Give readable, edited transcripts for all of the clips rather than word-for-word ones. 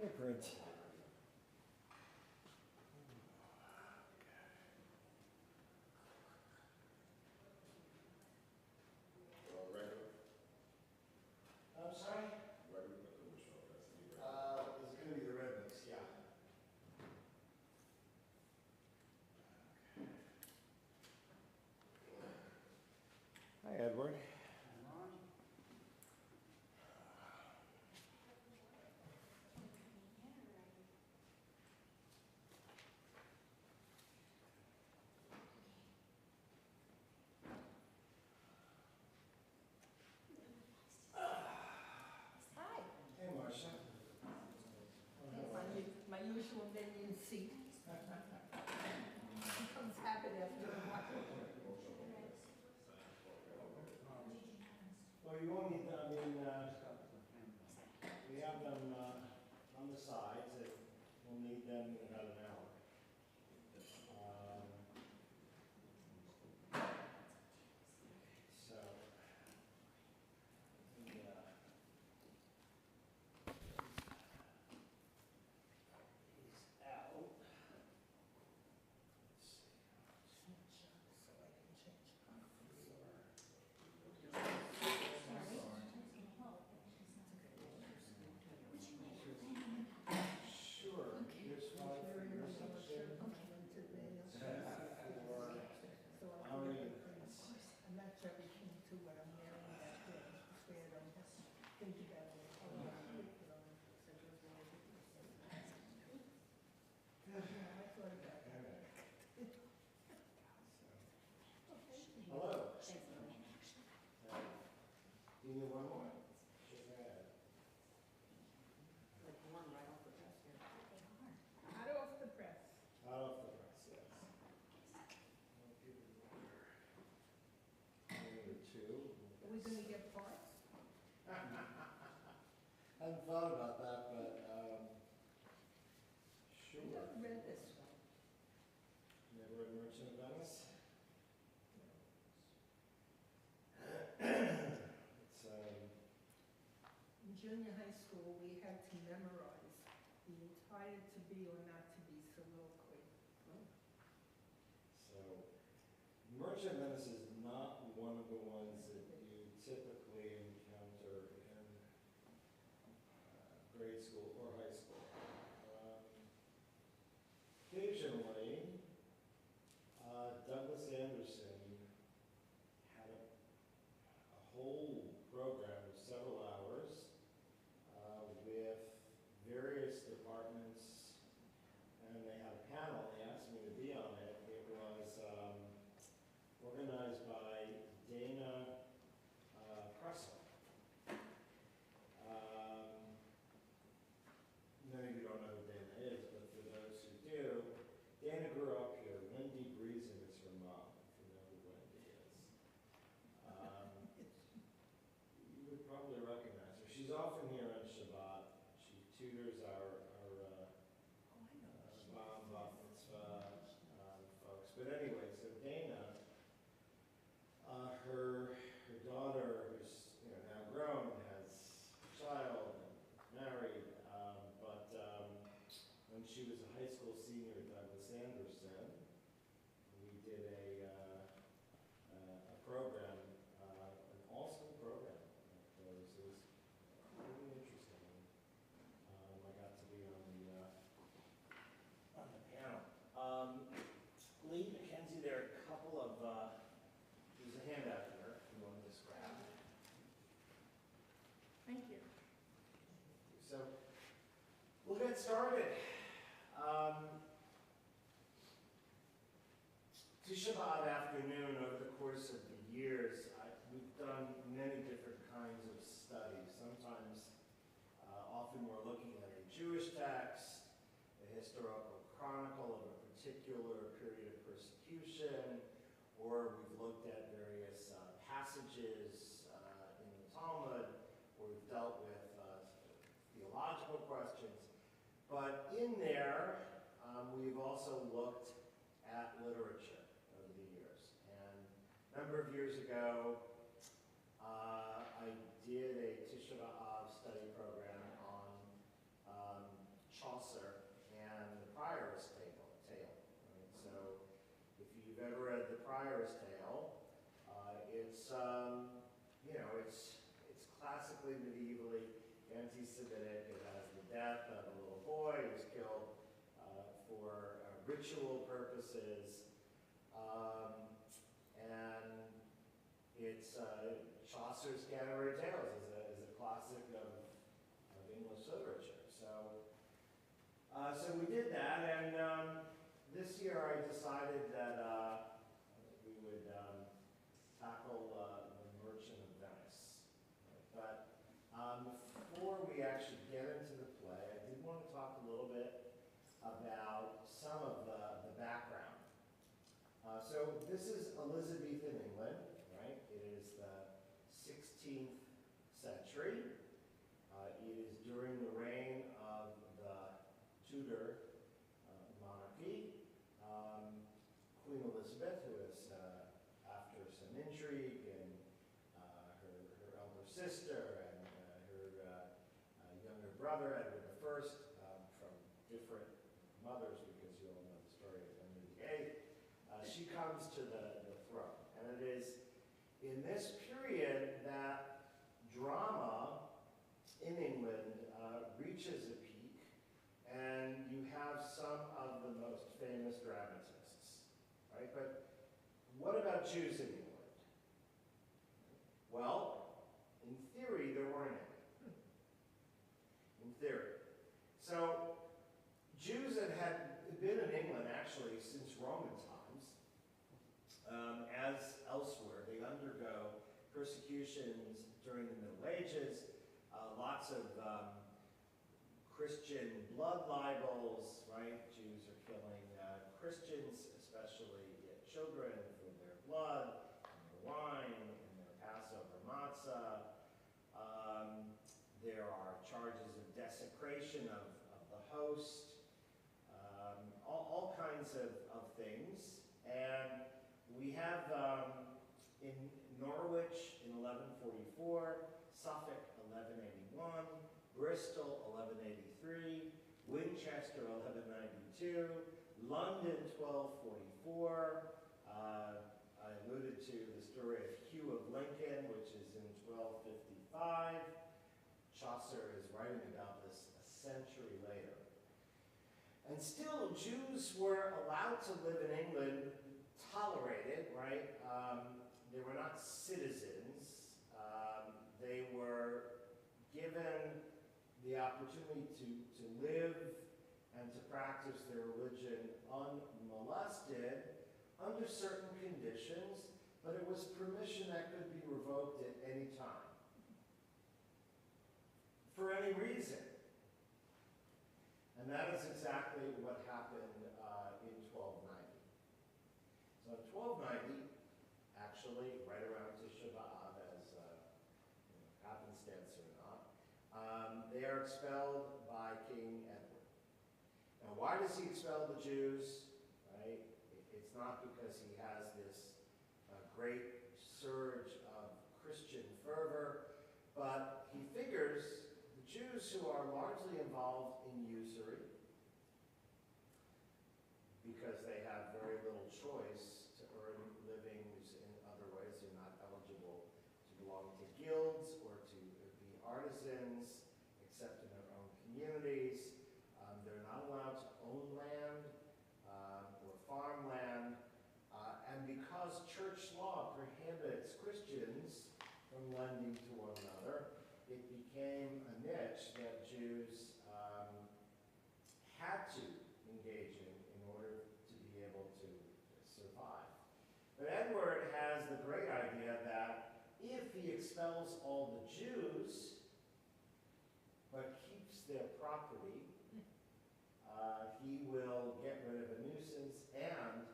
Print. Regular? I'm sorry? Regular commercial, that's the It's going to be the red mix, yeah. Hi, Edward. Hi. Hey, Marcia. My usual minion seat. Becomes habit after a while. Well, you won't need them, we have them on the sides, and we'll need them in about an hour. So, yeah. He's out. Let's see. So I can change. Sure. Here's one for your section. I'm not sure everything to what I'm wearing that day, this way I don't have to think about it. I thought about that. Hello. Do you need one more? Sure. Like one right off the press here. Hot off the press. Out of the press, yes. Number two. Are we gonna get parts? I hadn't thought about that, but, I sure. never read this one. Never read Merchant of Venice? It's, In junior high school, we had to memorize the entire to be or not to be soliloquy. so, Merchant of Venice is not one of the ones that you typically encounter in grade school or high school. Occasionally, Douglas Anderson had a whole program of several hours with various departments, and they had a panel. They asked me to be on it. It was organized by Dana Kressel. Many of you don't know who Dana is, but for those who do, Dana grew up here. Wendy Breezen is her mom, if you know who Wendy is. You would probably recognize her. She's often here on Shabbat. She tutors our bar mitzvah folks. But anyway, so Dana, her daughter, who's now grown, has a child and married, but when she was a high school senior at Douglas Anderson, we did a program, an all-school program. It was really interesting. I got to be on the panel. Lee, Mackenzie, there are a couple of, there's a handout here, if you want to just grab. Thank you. So, we'll get started. Tish BAv afternoon, over the course of the years, we've done many different kinds of studies. Sometimes, often we're looking at a Jewish text, a historical chronicle of a particular period of persecution, or we've looked at various passages in the Talmud, or we've dealt with theological questions. But in there, we've also looked at literature over the years. And a number of years ago, I did a Tish BAv study program on he submitted. It has the death of a little boy who's killed for ritual purposes. And it's Chaucer's Canterbury Tales is a classic of English literature. So we did that, and this year I decided that we would tackle The Merchant of Venice. But before we actually get into the play, I did want to talk a little bit about some of the background. So this is Elizabethan England, right? It is the 16th century. It is during the reign of the Tudor monarchy. Queen Elizabeth, who is, after some intrigue, and her elder sister and her younger brother, Edward I, from different mothers, because you all know the story of Henry VIII, she comes to the throne. And it is in this period that drama in England reaches a peak, and you have some of the most famous dramatists, right? But what about Jews in England? Well, in theory, there weren't any. In theory. So Jews had been in England actually since Roman times. As elsewhere, they undergo persecutions during the Middle Ages, lots of Christian blood libels, right? Jews are killing Christians, especially children, for their blood, and their wine, and their Passover matzah. There are charges of desecration of the host, all kinds of things. And we have in Norwich in 1144, Suffolk 1181, Bristol 1183, Winchester 1192, London 1244. I alluded to the story of Hugh of Lincoln, which is in 1255. Chaucer is writing about this a century later. And still, Jews were allowed to live in England, tolerated, right? They were not citizens. They were given the opportunity to live and to practice their religion unmolested under certain conditions, but it was permission that could be revoked at any time, for any reason. And that is exactly what happened in 1290. So in 1290, actually, right around Tish BAv, as happenstance or not, they are expelled by King Edward. Now, why does he expel the Jews? Right? It's not because he has this great surge of Christian fervor, but he figures the Jews who are largely involved in usury, because they have very little choice to earn livings in other ways. They're not eligible to belong to guilds or to be artisans, except in their own communities. They're not allowed to own land or farmland. And because church law prohibits Christians from lending to one another, it became a niche that Jews had to engage in order to be able to survive. But Edward has the great idea that if he expels all the Jews, but keeps their property, he will get rid of a nuisance and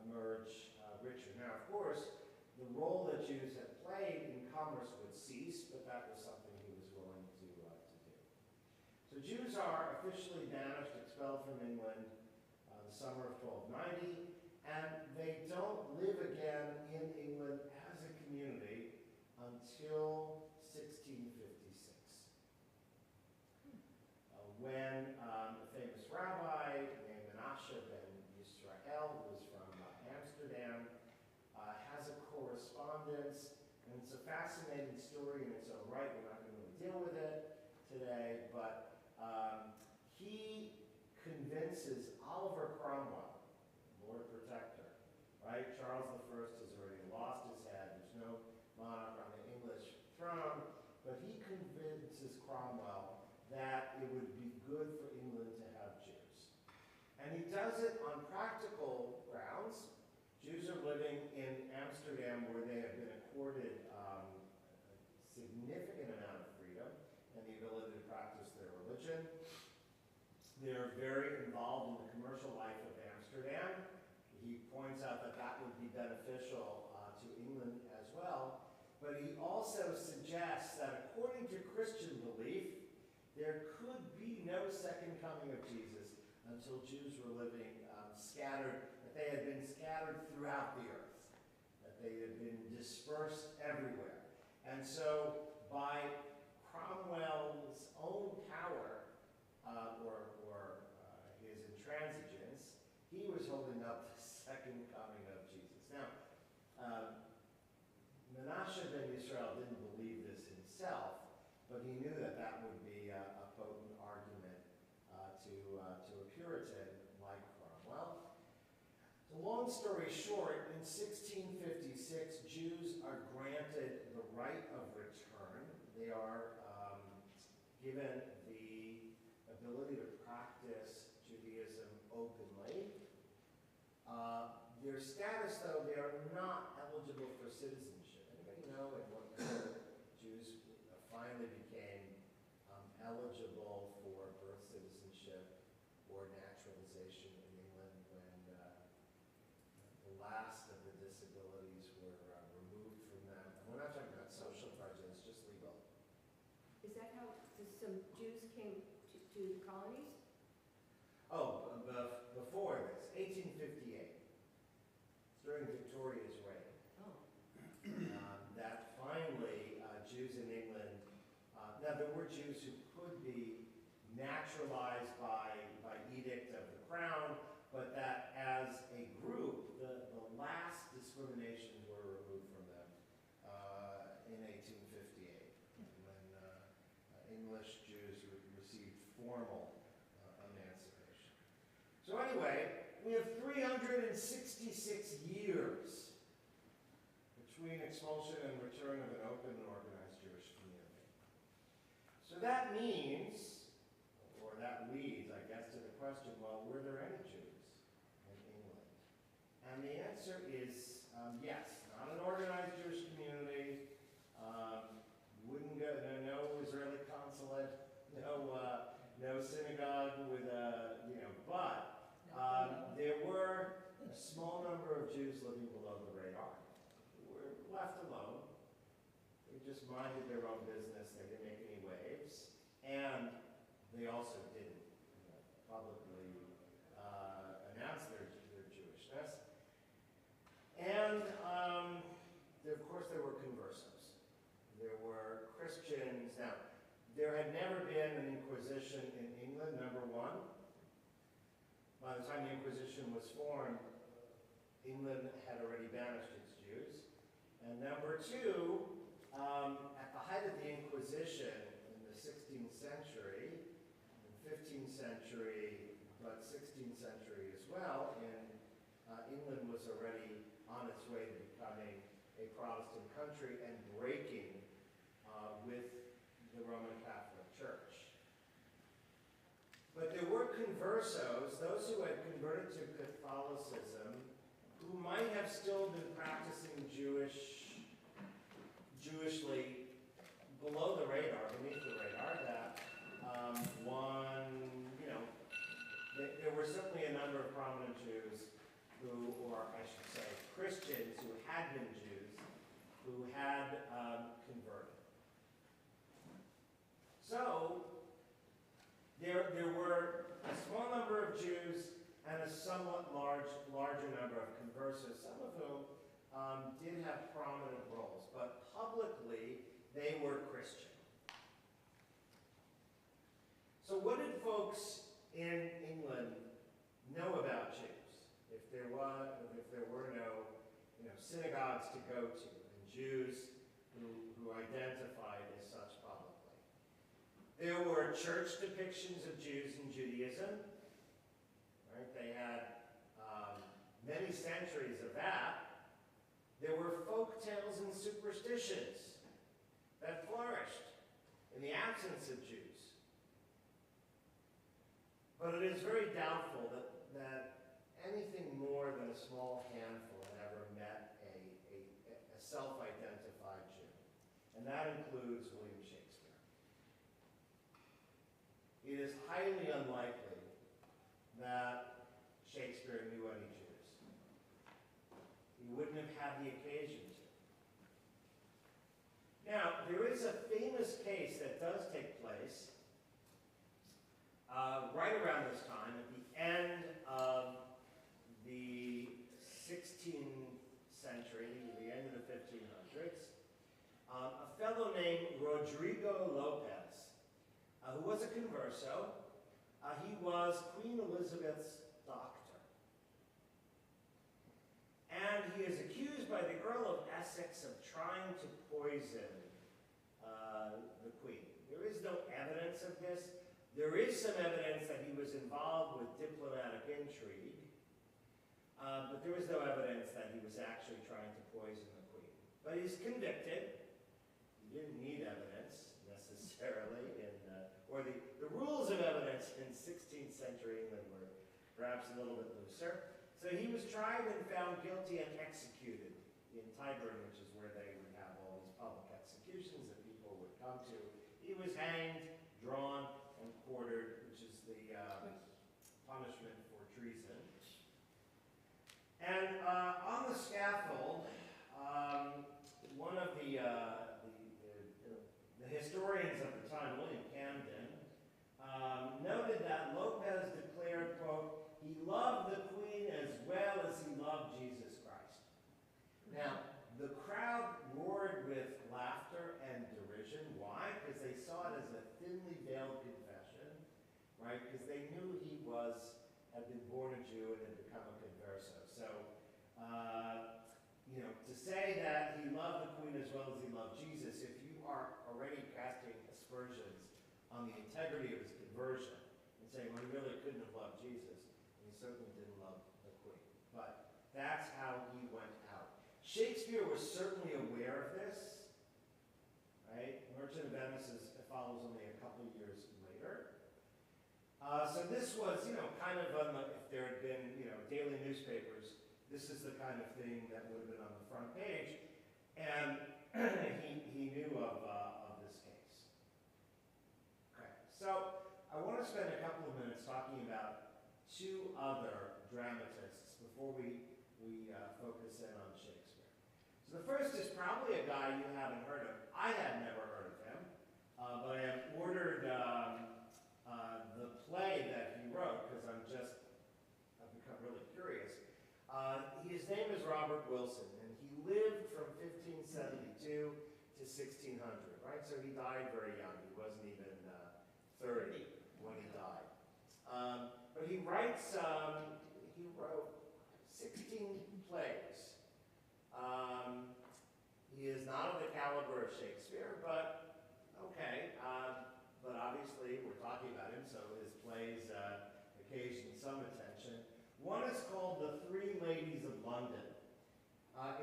emerge richer. Now, of course, the role that Jews had played in commerce would cease, but that was something he was willing to do. So Jews are officially banished, expelled from England the summer of 1290, and they don't live again in England as a community until 1656. When a famous rabbi named Menashe ben Yisrael, who was from Amsterdam, has a correspondence, and it's a fascinating story in its own right. We're not going to really deal with it today, convinces Oliver Cromwell, Lord Protector, right? Charles I has already lost his head. There's no monarch on the English throne, but he convinces Cromwell that it would be good for England to have Jews. And he does it on practical grounds. Jews are living in Amsterdam where they have been accorded a significant amount of freedom and the ability to practice their religion. They're very involved in the commercial life of Amsterdam. He points out that that would be beneficial to England as well. But he also suggests that according to Christian belief, there could be no second coming of Jesus until Jews were living scattered, that they had been scattered throughout the earth, that they had been dispersed everywhere. And so by Cromwell's own power, or his intransigence, he was holding up the second coming of Jesus. Now, Menashe ben Yisrael didn't believe this himself, but he knew that that would be a potent argument to a Puritan like Cromwell. So long story short, in 1656, Jews are granted the right of return. They are given the ability to practice Judaism openly. Their status, though, they are not eligible for citizenship. Anybody know at what point Jews finally became eligible for birth citizenship or naturalization in England when the last of the disabilities were removed from them? And we're not talking about social prejudice, just legal. Is that how some Jews came to the colonies? Oh, before this, 1858. It's during Victoria's reign. Oh. That finally Jews in England, now there were Jews who could be naturalized by edict of the crown, but that as a group, the last discriminations were removed from them in 1858, when English Jews received formal emancipation. So anyway, we have 366 years between expulsion and return of an open and organized Jewish community. So that means, or that leads, I guess, to the question, well, were there any Jews in England? And the answer is yes. Not an organized Jewish community, wouldn't go, no Israeli consulate, no synagogue with a, but there were a small number of Jews living below the radar who were left alone. They just minded their own business. They didn't make any waves. And they also didn't publicly announce their Jewishness. And of course there were conversos. There were Christians. Now, there had never been an Inquisition in England, number one. By the time the Inquisition was formed, England had already banished its Jews. And number two, at the height of the Inquisition in the 16th century, in the 15th century, but 16th century as well, England was already on its way to becoming a Protestant country and breaking with the Roman Catholic Church. But there were conversos, those who had converted to Catholicism, who might have still been practicing Jewishly below the radar, beneath the radar, that there were certainly a number of prominent Jews who, or I should say Christians who had been Jews, who had converted. So, there were a small number of Jews and a somewhat larger number of conversos, some of whom did have prominent roles, but publicly they were Christian. So what did folks in England know about Jews? If there were no synagogues to go to, and Jews who identified as such publicly. There were church depictions of Jews in Judaism. right? They had many centuries of that. There were folk tales and superstitions that flourished in the absence of Jews. But it is very doubtful that anything more than a small handful had ever met a self-identified Jew. And that includes William Shakespeare. It is highly unlikely that Shakespeare knew any Jews. He wouldn't have had the occasion to. Now, there is a famous case that does take place right around this time, at the end of the 16th century, the end of the 1500s. A fellow named Rodrigo Lopez, who was a converso. He was Queen Elizabeth's doctor. And he is accused by the Earl of Essex of trying to poison the Queen. There is no evidence of this. There is some evidence that he was involved with diplomatic intrigue, but there is no evidence that he was actually trying to poison the Queen. But he's convicted. He didn't need evidence, necessarily, or the rules of evidence in 16th century England were perhaps a little bit looser. So he was tried and found guilty and executed in Tyburn, which is where they would have all these public executions that people would come to. He was hanged, drawn, and quartered, which is the punishment for treason. And on the scaffold, one of the historians of the time, William Camden, noted that Lopez declared, quote, he loved the Queen as well as he loved Jesus Christ. Now, the crowd roared with laughter and derision. Why? Because they saw it as a thinly veiled confession, right? Because they knew he had been born a Jew and had become a converso. So, to say that he loved the Queen as well as he loved Jesus, if you are already casting aspersions on the integrity of his conversion and saying, well, he really couldn't have loved Jesus, and he certainly didn't love the Queen. But that's how he went out. Shakespeare was certainly aware of this, right? Merchant of Venice follows only a couple of years later. So this was, kind of if there had been, daily newspapers, this is the kind of thing that would have been on the front page. And he knew of this case. Okay, so I want to spend a couple of minutes talking about two other dramatists before we focus in on Shakespeare. So the first is probably a guy you haven't heard of. I had never heard of him, but I have ordered the play that he wrote because I've become really curious. His name is Robert Wilson, and he lived from 1572 to 1600, right? So he died very young. He wasn't even 30 when he died. But he wrote 16 plays. He is not of the caliber of Shakespeare, but okay. But obviously, we're talking about him, so his plays occasion some attention. One is called The Three Ladies of London.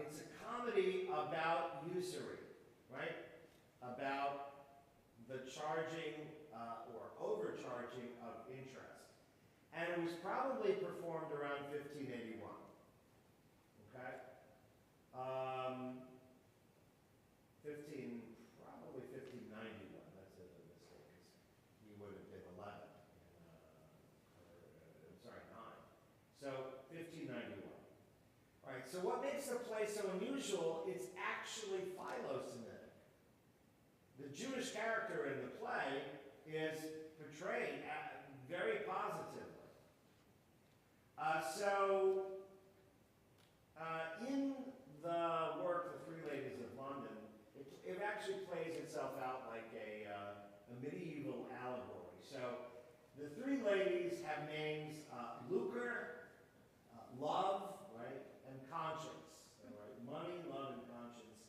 It's a comedy about usury, right? About the charging or overcharging of interest. And it was probably performed around 1581. Okay? Probably 1591. That's a mistake, because he would have been 11. Sorry, 9. So 1591. All right, so what makes the play so unusual is actually philo-Semitic. The Jewish character in the play is portrayed very positively. In the work, The Three Ladies of London, it actually plays itself out like a medieval allegory. So the three ladies have names lucre, love, right, and conscience. Right? Money, love, and conscience.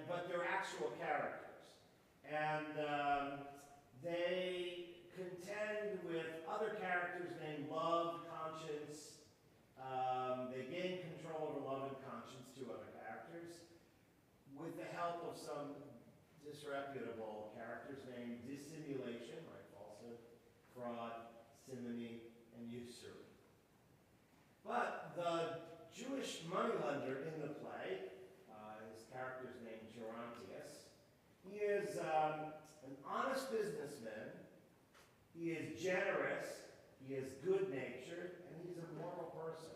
But they're actual characters. And they contend with other characters named love, fraud, simony, and usury. But the Jewish moneylender in the play, his character's named Gerontius, he is an honest businessman, he is generous, he is good-natured, and he's a moral person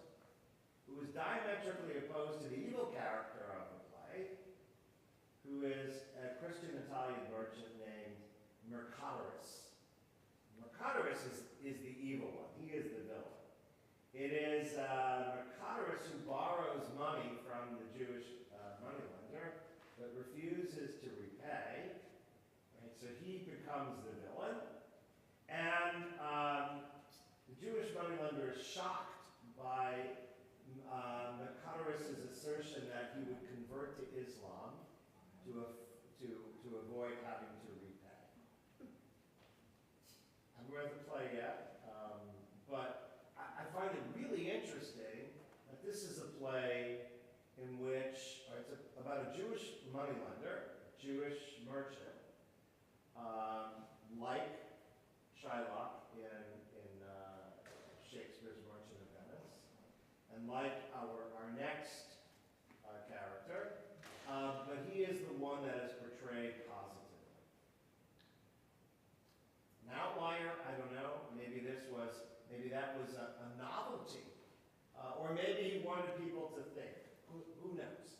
who is diametrically opposed to the evil character of the play, who is a Christian Italian merchant named Mercatorus. Mercatorus is the evil one. He is the villain. It is Mercatorus who borrows money from the Jewish moneylender but refuses to repay. Right? So he becomes the villain. And the Jewish moneylender is shocked by Mercatorus' assertion that he would convert to Islam to avoid having to repay. I haven't read the play yet, but I find it really interesting that this is a play in which, it's about a Jewish moneylender, a Jewish merchant, like Shylock in Shakespeare's Merchant of Venice, and like our next character, but he is the one that is portrayed positively. An outlier, I don't know. Maybe that was a novelty, or maybe he wanted people to think. Who knows?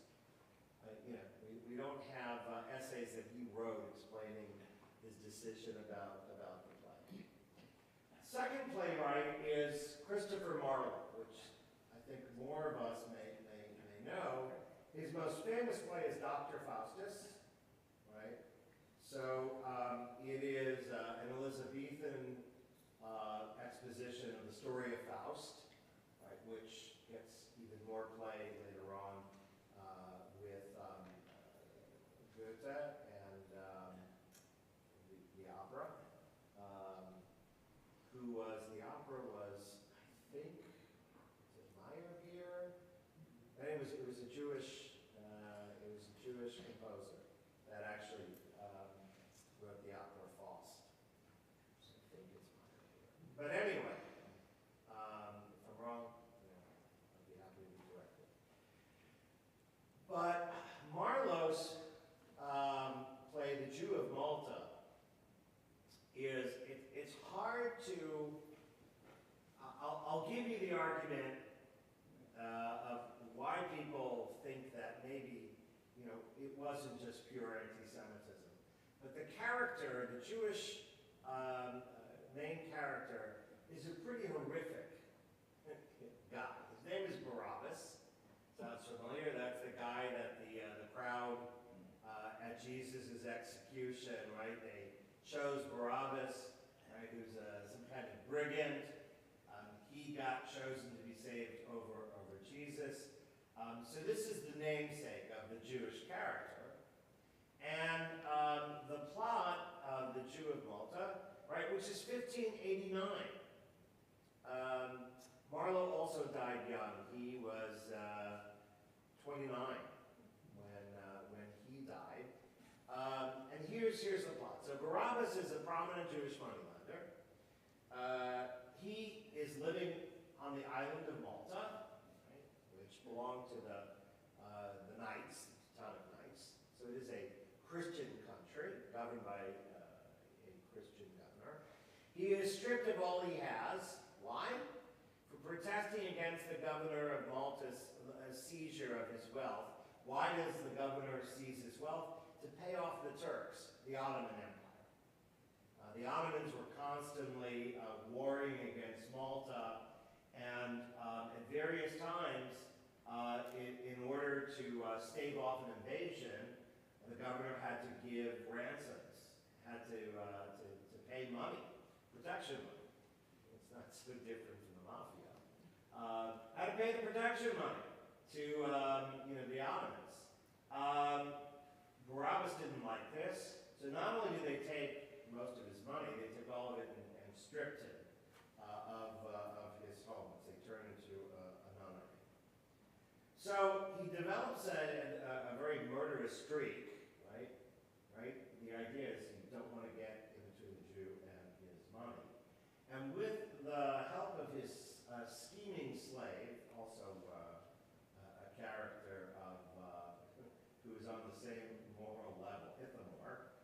We don't have essays that he wrote explaining his decision about the play. Second playwright is Christopher Marlowe, which I think more of us may know. His most famous play is Dr. Faustus, right? So it is an Elizabethan exposition of the story of Faust, right, which gets even more play later on with Goethe and the opera. The opera was, I think, was it Meyerbeer? It was a Jewish composer that actually wrote the opera Faust. So I think it's Meyerbeer. But anyway, if I'm wrong, I'd be happy to be corrected. But Marlowe's play, The Jew of Malta, it's hard to. I'll give you the argument of why people think that maybe it wasn't just pure anti-Semitism, but the character, the Jewish main character, is a pretty horrific guy. His name is Barabbas. Sounds familiar? That's the guy that the crowd at Jesus' execution, right? They chose Barabbas, right? Who's some kind of brigand. He got chosen to be saved over Jesus. So this is the namesake of the Jewish character. And the plot of The Jew of Malta, right, which is 1589. Marlowe also died young. He was 29 when he died. And here's the plot. So Barabbas is a prominent Jewish moneylender. He is living on the island of Malta, right, which belonged to the Knights, the town of Knights. So it is a Christian country, governed by a Christian governor. He is stripped of all he has. Why? For protesting against the governor of Malta's seizure of his wealth. Why does the governor seize his wealth? To pay off the Turks, the Ottoman Empire. The Ottomans were constantly warring against Malta, and at various times, in order to stave off an invasion, the governor had to give ransoms, had to pay money, protection money. It's not so different from the mafia. Had to pay the protection money to the Ottomans. Barabbas didn't like this, so not only did they take most of his money, they took all of it and stripped him of his home. They turned into a nunnery. So he develops a very murderous streak, right? The idea is you don't want to get in between the Jew and his money. And with the help of his scheming slave, also a character of, who is on the same moral level, Ithamore,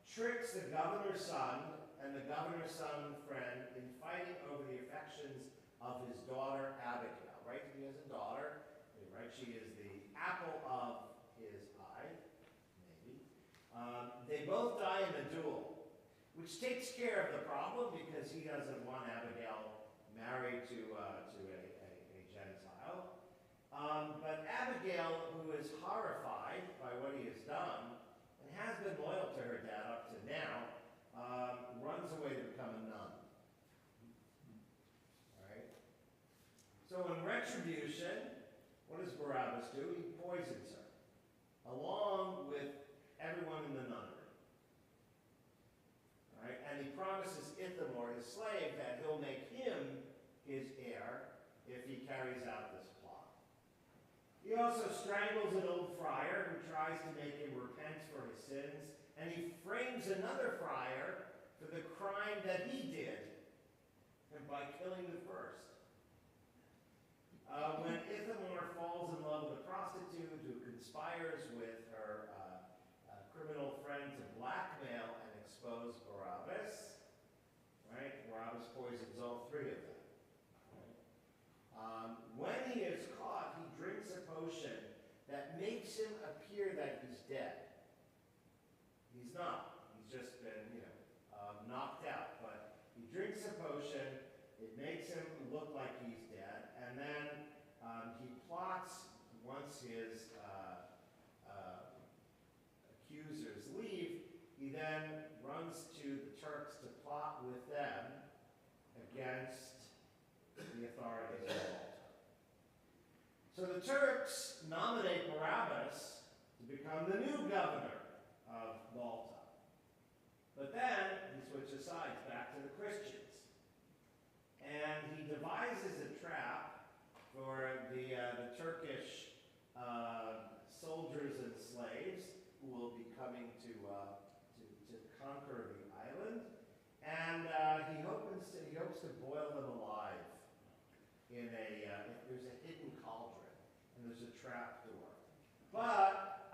tricks the governor's son and the governor's son friend in fighting over the affections of his daughter Abigail. Right? He has a daughter. Right? She is the apple of his eye, maybe. They both die in a duel, which takes care of the problem because he doesn't want Abigail married to a Gentile. But Abigail, who is horrified by what he has done and has been loyal to her dad up to now, runs away to become a nun. All right? So in retribution, what does Barabbas do? He poisons her, along with everyone in the nunnery. All right? And he promises Ithamore, his slave, that he'll make him his heir if he carries out this plot. He also strangles an old friar who tries to make him repent for his sins, and he frames another friar for the crime that he did, and by killing the first. When Ithamore falls in love with a prostitute who conspires with her criminal friend to blackmail and expose Barabbas, right? Barabbas poisons all three of them. Right? When he is caught, he drinks a potion that makes him appear that he's dead. He's not. He's just been, knocked out. But he drinks a potion. It makes him look like he's dead. And then he plots, once his accusers leave, he then runs to the Turks to plot with them against the authorities of Malta. So the Turks nominate Barabbas to become the new governor of Malta. But then he switches sides back to the Christians. And he devises a trap for the Turkish soldiers and slaves who will be coming to conquer the island. And he hopes to boil them alive in there's a hidden cauldron, and there's a trap door. But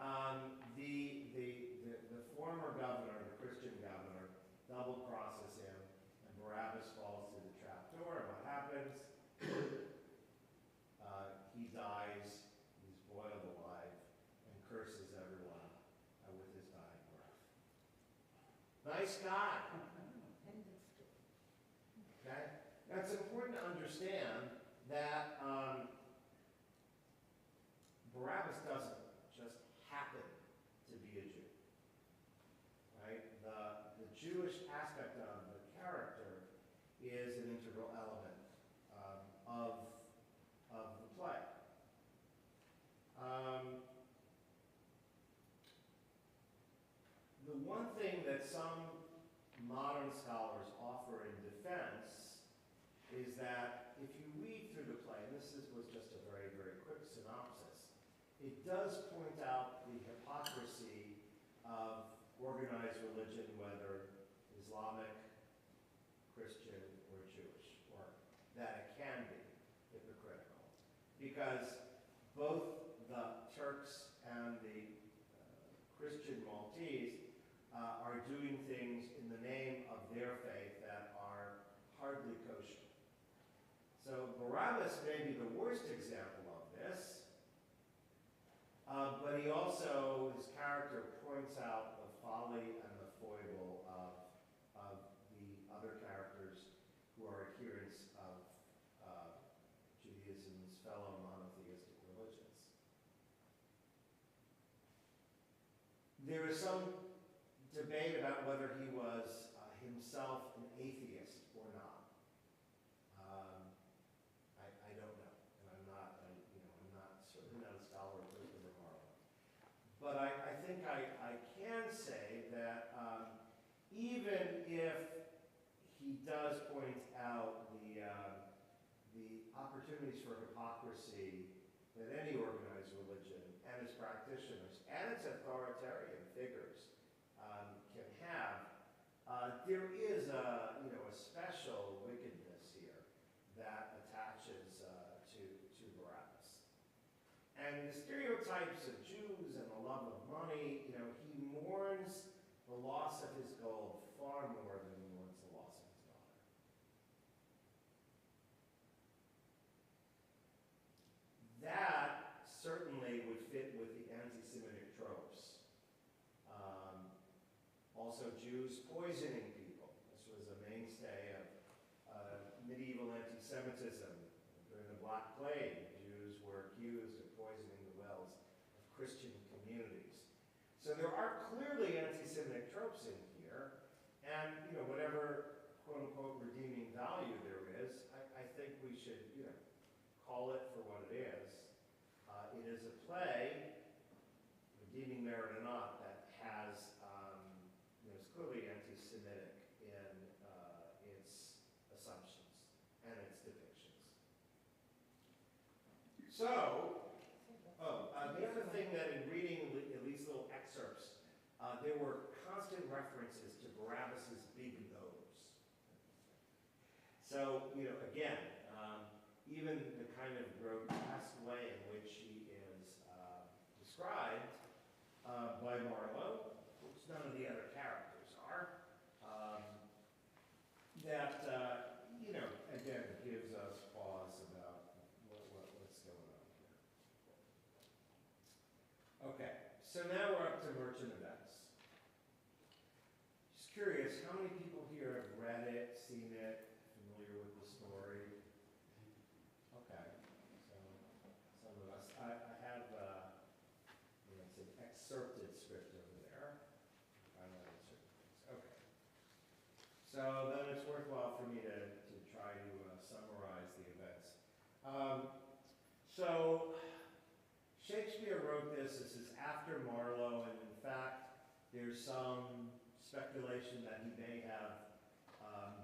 the former governor, the Christian governor, double crosses him, and Barabbas falls through the trap door. And what happens? He dies, he's boiled alive, and curses everyone with his dying breath. Nice guy. Okay? Now it's important to understand that Barabbas doesn't just happen to be a Jew. Right? The Jewish aspect of the character is an integral element of the play. The one thing that some modern scholars offer in defense is that if you read through the play, and this was just a very, very quick synopsis, it does point out the hypocrisy of organized religion, whether Islamic, Christian, or Jewish, or that it can be hypocritical. Because both the Turks and the Christian Maltese are doing things in the name of their faith that are hardly kosher. So Barabbas may be the worst example of this, but he also, his character points out the folly and the foible of the other characters who are adherents of Judaism's fellow monotheistic religions. There is some debate about whether he was himself an atheist or not. I don't know, and I'm certainly not a scholar of Christopher Marlowe. But I think I can say that even if he does point out the opportunities for hypocrisy that any organized religion and its practitioners and its authoritarian figures can have, there is a, a special wickedness here that attaches to Barabbas. And the stereotypes of Jews and the love of money, he mourns the loss of his gold far more than he mourns the loss of his daughter. That certainly would fit with the anti-Semitic tropes. Also, Jews poisoning people. This was a mainstay of medieval anti-Semitism. During the Black Plague, Jews were accused of poisoning the wells of Christian communities. So there are clearly anti-Semitic tropes in here, and whatever quote-unquote redeeming value there is, I think we should call it for what it is. It is a play, redeeming merit or not, that has is clearly anti-Semitic in its assumptions and its depictions. So, the other thing that in reading at least little excerpts, there were constant references to Barabbas's big nose. So, again, even the kind of grotesque way in which he is described by Marlowe, which none of the other characters are, that, again, gives us pause about what's going on here. Okay, so now we're up to merchant events. Just curious, how many people here have read it, seen it, familiar with the story? Okay, so some of us. I have, it's an excerpted script over there. I know it's certain things. Okay. So then it's worthwhile for me to try to summarize the events. So Shakespeare wrote this. This is after Marlowe, and in fact, there's some speculation that he may have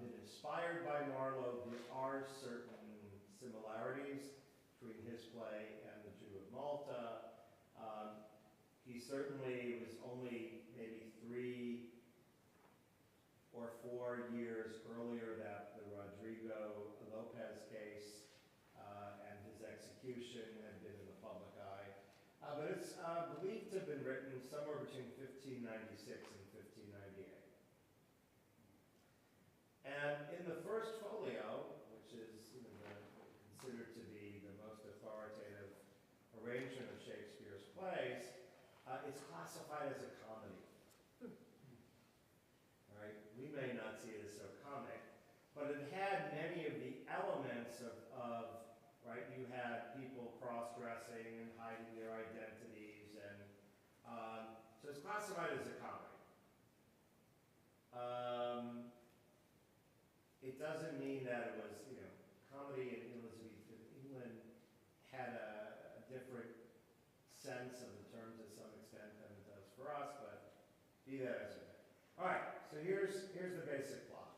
been inspired by Marlowe. There are certain similarities between his play and The Jew of Malta. He certainly was only maybe 3 or 4 years earlier that the Rodrigo Lopez case and his execution had been in the public eye. But it's believed to have been written somewhere between 1596 and 1598. And in the first folio, which is considered to be the most authoritative arrangement of Shakespeare's plays, it's classified as a comedy. Right? We may not see it as so comic, but it had many of the elements of right? You had people cross-dressing and hiding their identities, and so it's classified as a comedy. It doesn't mean that it was, comedy in Elizabethan England had a different sense of the terms to some extent than it does for us, but be that as it may. All right, so here's the basic plot.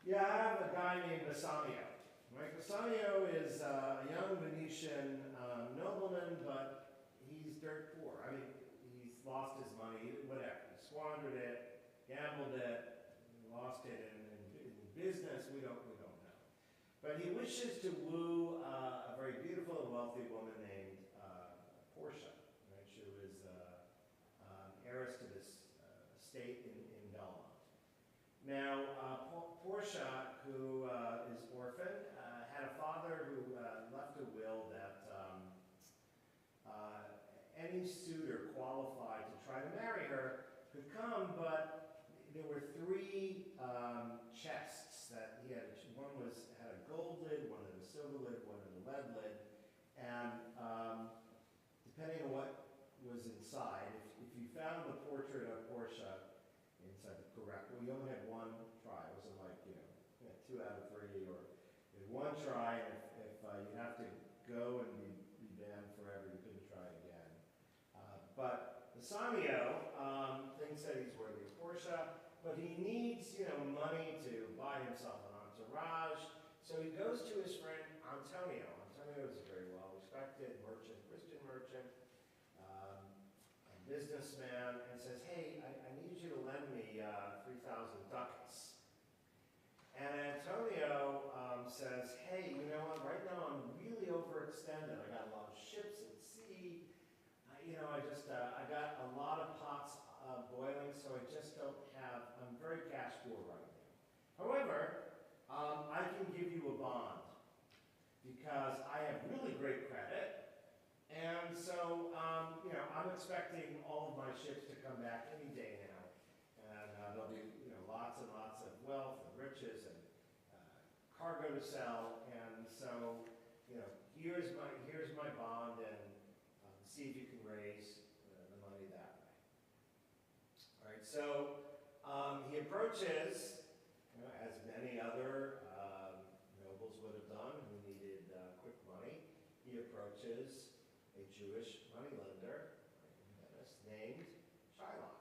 You have a guy named Bassanio. Right? Bassanio is a young Venetian nobleman, but he's dirt poor. I mean, he's lost his money, whatever. He squandered it, gambled it, lost it in business. We don't know. But he wishes to woo a very beautiful and wealthy woman named Portia, right? She was heiress to this estate in Belmont. Now, Portia, who is orphaned, had a father who left a will that any suitor qualified to try to marry her could come, but there were 3 chests that he had. One had a gold lid, one had a silver lid, one had a lead lid, and depending on what was inside, if you found the portrait of Portia inside the correct, well, you only had 1 try. It wasn't like, 2 out of 3, or you had 1 try, and if you have to go and be banned forever, you couldn't try again. But Bassanio thinks that he's worthy of Portia, but he needs, money to buy himself an entourage, so he goes to his friend Antonio. Antonio is a very well-respected merchant, Christian merchant, a businessman, and says, hey, I need you to lend me $3,000 overextended. I got a lot of ships at sea. I got a lot of pots boiling, so I just don't have, I'm very cash poor right now. However, I can give you a bond because I have really great credit. And so, I'm expecting all of my ships to come back any day now. And there'll be, lots and lots of wealth and riches and cargo to sell. And so, here's my bond, and see if you can raise the money that way. All right, so he approaches, as many other nobles would have done who needed quick money. He approaches a Jewish moneylender in Venice named Shylock.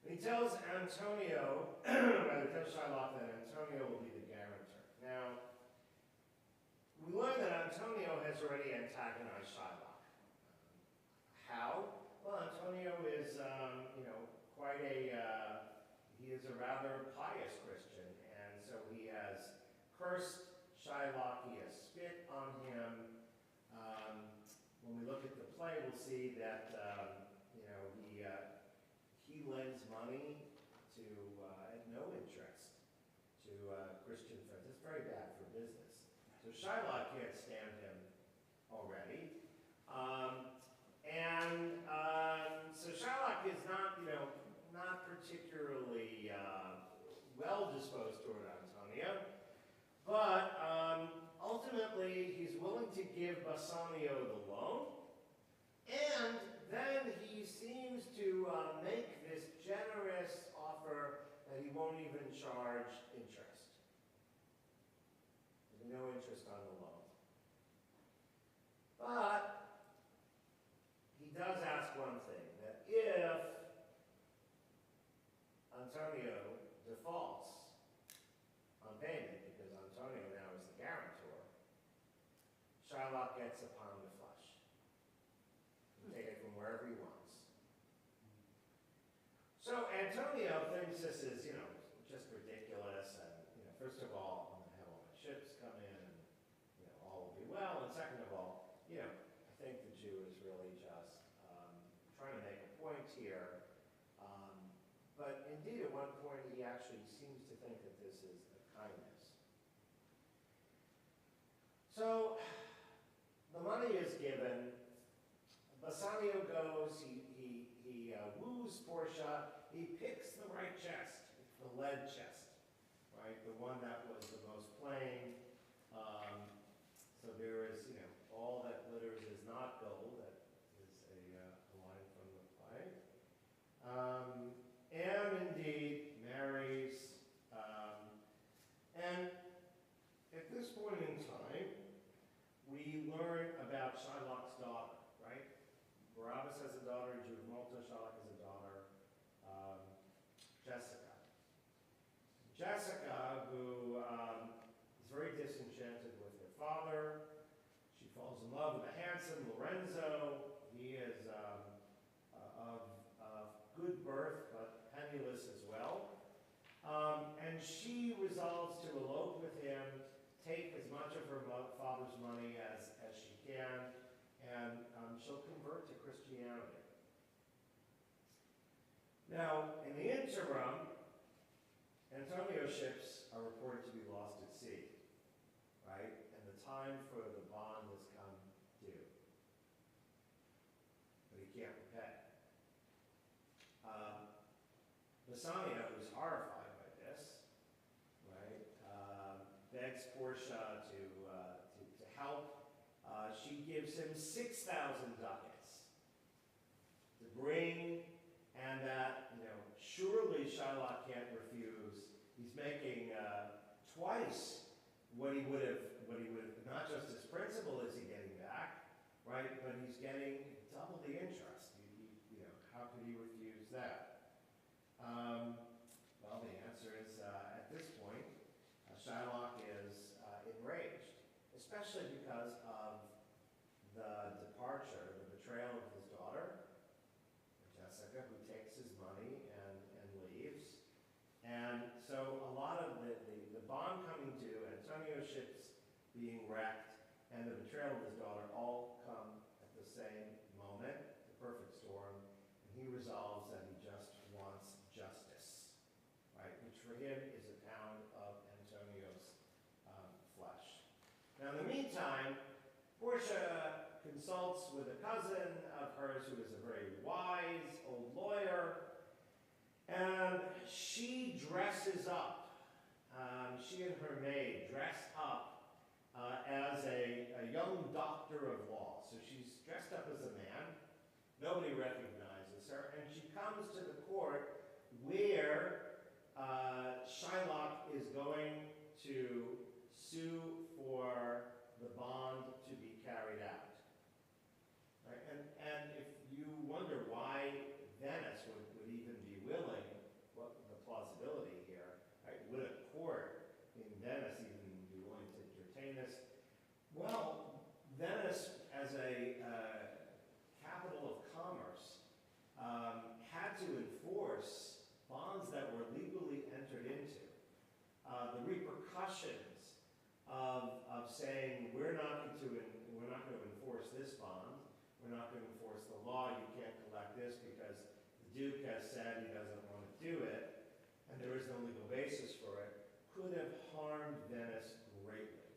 And he tells Antonio, rather tells Shylock that Antonio will be the guarantor. Now, we learn that Antonio has already antagonized Shylock. How? Well, Antonio is, he is a rather pious Christian, and so he has cursed Shylock, he has spit on him. When we look at the play, we'll see that, he lends money to, at no interest, to Christian friends. It's very bad for business. So Shylock can't stand him already. So Shylock is not, not particularly well disposed toward Antonio, but ultimately he's willing to give Bassanio the loan, and then he seems to make this generous offer that he won't even charge interest. There's no interest on the loan. But he does ask one thing, that if Antonio defaults on payment, because Antonio now is the guarantor, Shylock gets a pound of flesh. He can take it from wherever he wants. So Antonio thinks this is, just ridiculous, and, first of all, I'm going to have all my ships come in, and, all will be well, and second of all, I think the Jew is really just trying to make a point here. But indeed, at one point, he actually seems to think that this is a kindness. So the money is given. Bassanio goes, he woos Portia, he picks the right chest, the lead chest, right? The one that was the most plain. So there is, all that glitters is not gold. That is a line from the play. And indeed marries. And at this point in time, we learn about Shylock's daughter, right? Barabbas has a daughter, Jew of Malta. Shylock has a daughter, Jessica. Jessica, who is very disenchanted with her father. She falls in love with a handsome Lorenzo. He is of good birth, but penniless as well. And she resolves to elope with him, take as much of her father's money as she can, and she'll convert to Christianity. Now, in the interim, Antonio's ships are reported to be lost at sea, right? And the time for the bond has come due. But he can't repay. Bassanio, who's horrified by this, right, begs Portia to help. She gives him 6,000 ducats to bring, and that, surely Shylock can't refuse. He's making twice what he would have, not just his principal is he getting back, right, but he's getting double the interest. How could he refuse that? Well, the answer is, at this point, Shylock is enraged, especially because of the departure, the betrayal of his daughter, Jessica, who takes his money and leaves. And so a lot of the bond coming due, Antonio's ships being wrecked, and the betrayal of his daughter all come at the same moment, the perfect storm, and he resolves that he just wants justice, right? Which for him is a pound of Antonio's flesh. Now, in the meantime, Portia consults with a cousin of hers who is a very wise old lawyer, and she dresses up. She and her maid dress up as a young doctor of law. So she's dressed up as a man. Nobody recognizes her. And she comes to the court where Shylock is going to sue for the bond to be carried out. Right? And if you wonder why Venice would even be willing, what the plausibility here, right? Would a court in Venice even be willing to entertain this? Well, Venice, as a capital of commerce, had to enforce bonds that were legally entered into. The repercussions of saying we're not going to enforce this bond, we're not going to enforce the law, you can't collect this because the Duke has said he doesn't want to do it, and there is no legal basis for it, could have harmed Venice greatly.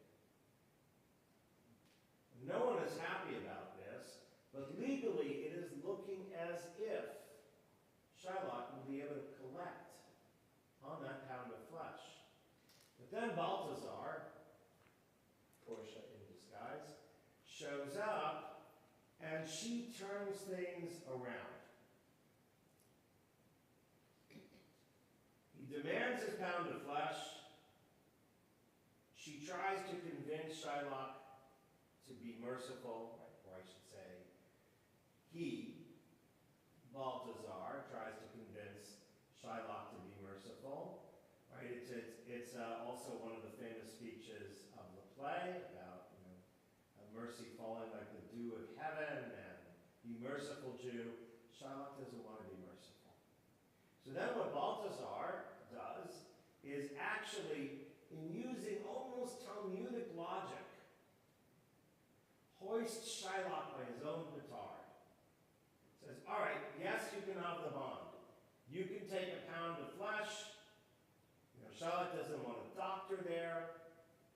No one is happy about this, but legally it is looking as if Shylock will be able to collect on that pound of flesh. But then Balthazar, Portia in disguise, shows up and she turns things around. He demands his pound of flesh. She tries to convince Shylock to be merciful, or I should say, he, Balthazar, tries to convince Shylock to be merciful. Right? It's also one of the famous speeches of the play about mercy falling like the dew of heaven and be merciful, Jew. Shylock doesn't want to be merciful. So then what Balthazar does is actually, in using almost Talmudic logic, hoists Shylock by his own petard. Says, all right, yes, you can have the bond. You can take a pound of flesh. Shylock doesn't want a doctor there.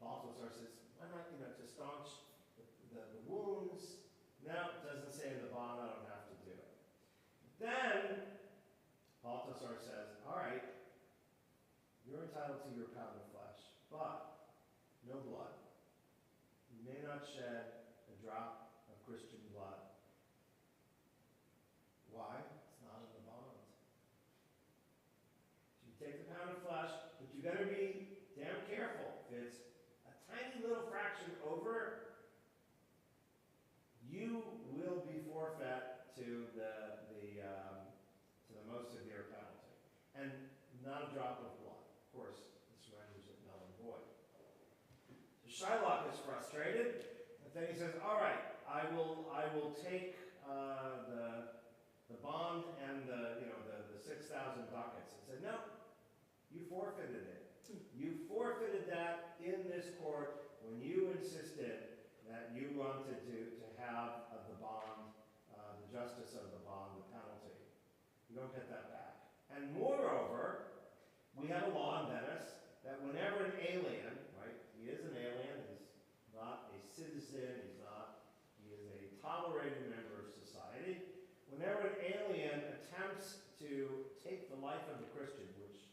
Balthazar says, why not, to staunch the wounds? No, it doesn't say in the bond, I don't have to do it. Then Balthazar says, all right, you're entitled to your pound of flesh, but no blood. You may not shed a drop of Christian blood. Why? It's not in the bond. So you take the pound of flesh, but you better be damn careful. If it's a tiny little fraction over, you will be forfeit to the most severe penalty. And not a drop of blood. Of course, this renders it null and void. So Shylock is frustrated, and then he says, all right, I will take the bond and the 6,000 ducats. He said, no, you forfeited it. You forfeited that in this court when you insisted that you wanted to have the bond, the justice of the bond, the penalty. You don't get that back. And moreover, we have a law in Venice that whenever an alien, right, he is an alien, he's not a citizen, he is a tolerated member of society. Whenever an alien attempts to take the life of a Christian, which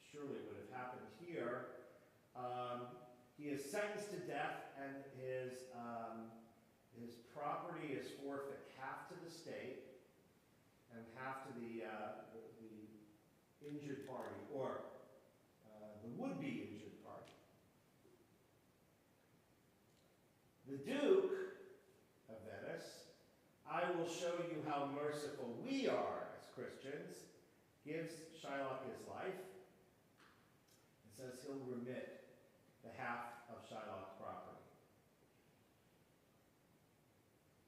surely would have happened here, he is sentenced to death, and his property is forfeit half to the state and half to the injured party, or the would-be injured party. The Duke of Venice, I will show you how merciful we are as Christians, gives Shylock his life, and says he'll remit the half of Shylock's property.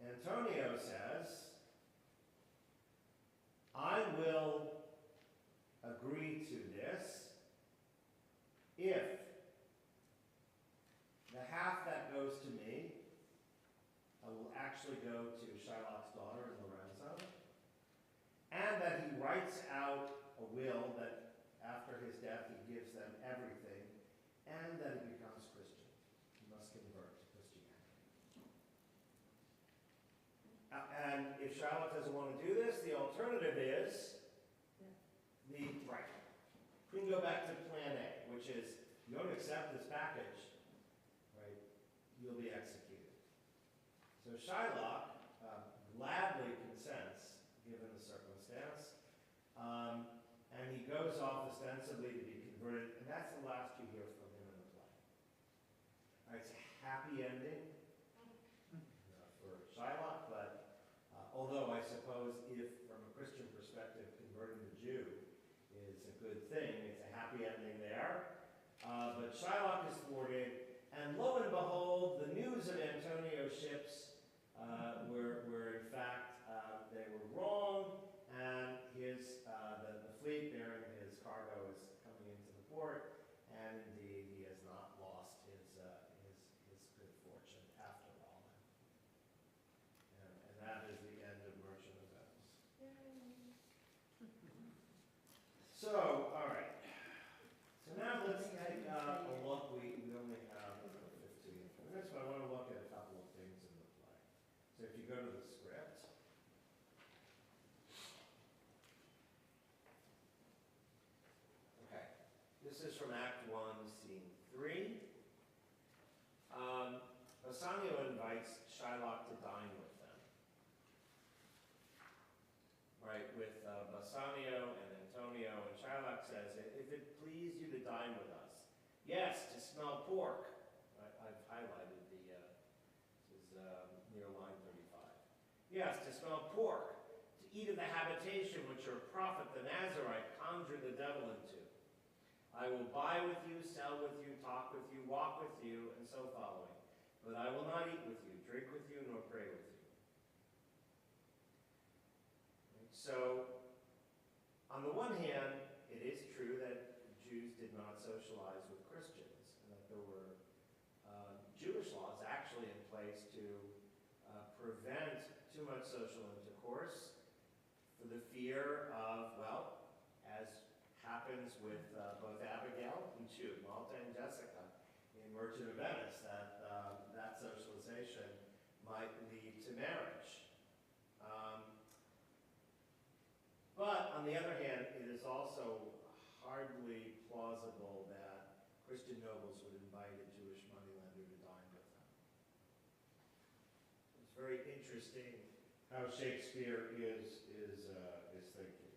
Antonio says, I will agree to this if the half that goes And if Shylock doesn't want to do this, the alternative is right. We can go back to plan A, which is you don't accept this package, right? You'll be executed. So Shylock gladly consents, given the circumstance, and he goes off ostensibly to be converted, and that's the last you hear from him in the play. All right, it's a happy ending for Shylock, but although I suppose if, from a Christian perspective, converting the Jew is a good thing, it's a happy ending there. But Shylock is thwarted, and lo and behold, the news of Antonio's ships were in fact, they were wrong, and the fleet bearing his cargo is coming into the port, and indeed he has not lost his good fortune after all. And that is the end of Merchant of Venice. So, all right. So now let's take a look. We only have 15 minutes, but I want to look at a couple of things in the play. So if you go to the script. Okay. This is from Act 1, Scene 3. Bassanio invites Shylock to dine with them. Right, with Bassanio and Antonio, and Shylock says, if it please you to dine with us. Yes, to smell pork. I've highlighted this is near line 35. Yes, to smell pork, to eat of the habitation which your prophet the Nazarite conjured the devil into. I will buy with you, sell with you, talk with you, walk with you, and so following. But I will not eat with you, drink with you, nor pray with you. So, on the one hand, it is true that Jews did not socialize with Christians, and that there were Jewish laws actually in place to prevent too much social intercourse for the fear of, well, as happens with both Abigail, and Jude, Malta, and Jessica in Merchant of Venice, that socialization might lead to marriage. But on the other hand, it is also hardly plausible that Christian nobles would invite a Jewish moneylender to dine with them. It's very interesting how Shakespeare is thinking.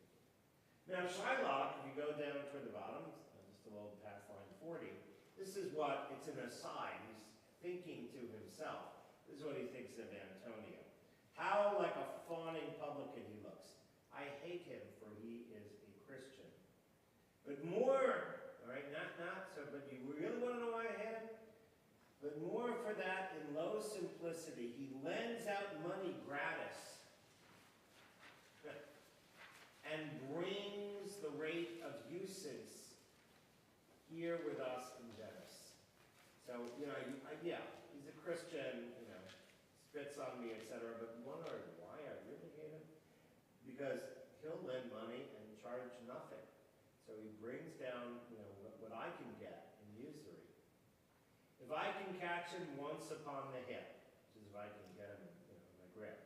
Now Shylock, if you go down toward the bottom, just a little past line 40, this is what, it's an aside, he's thinking to himself. This is what he thinks of Antonio. How like a fawning publican he looks. I hate him, for he is a Christian. But more, all right, not so, but you really want to know why I hate him? But more for that, in low simplicity, he lends out money gratis and brings the rate of usance here with us in Venice. So, yeah, he's a Christian, spits on me, etc., but wonder why I really hate him? Because he'll lend money and charge nothing. So he brings down, what I can get in usury. If I can catch him once upon the hip, which is if I can get him, in my grip,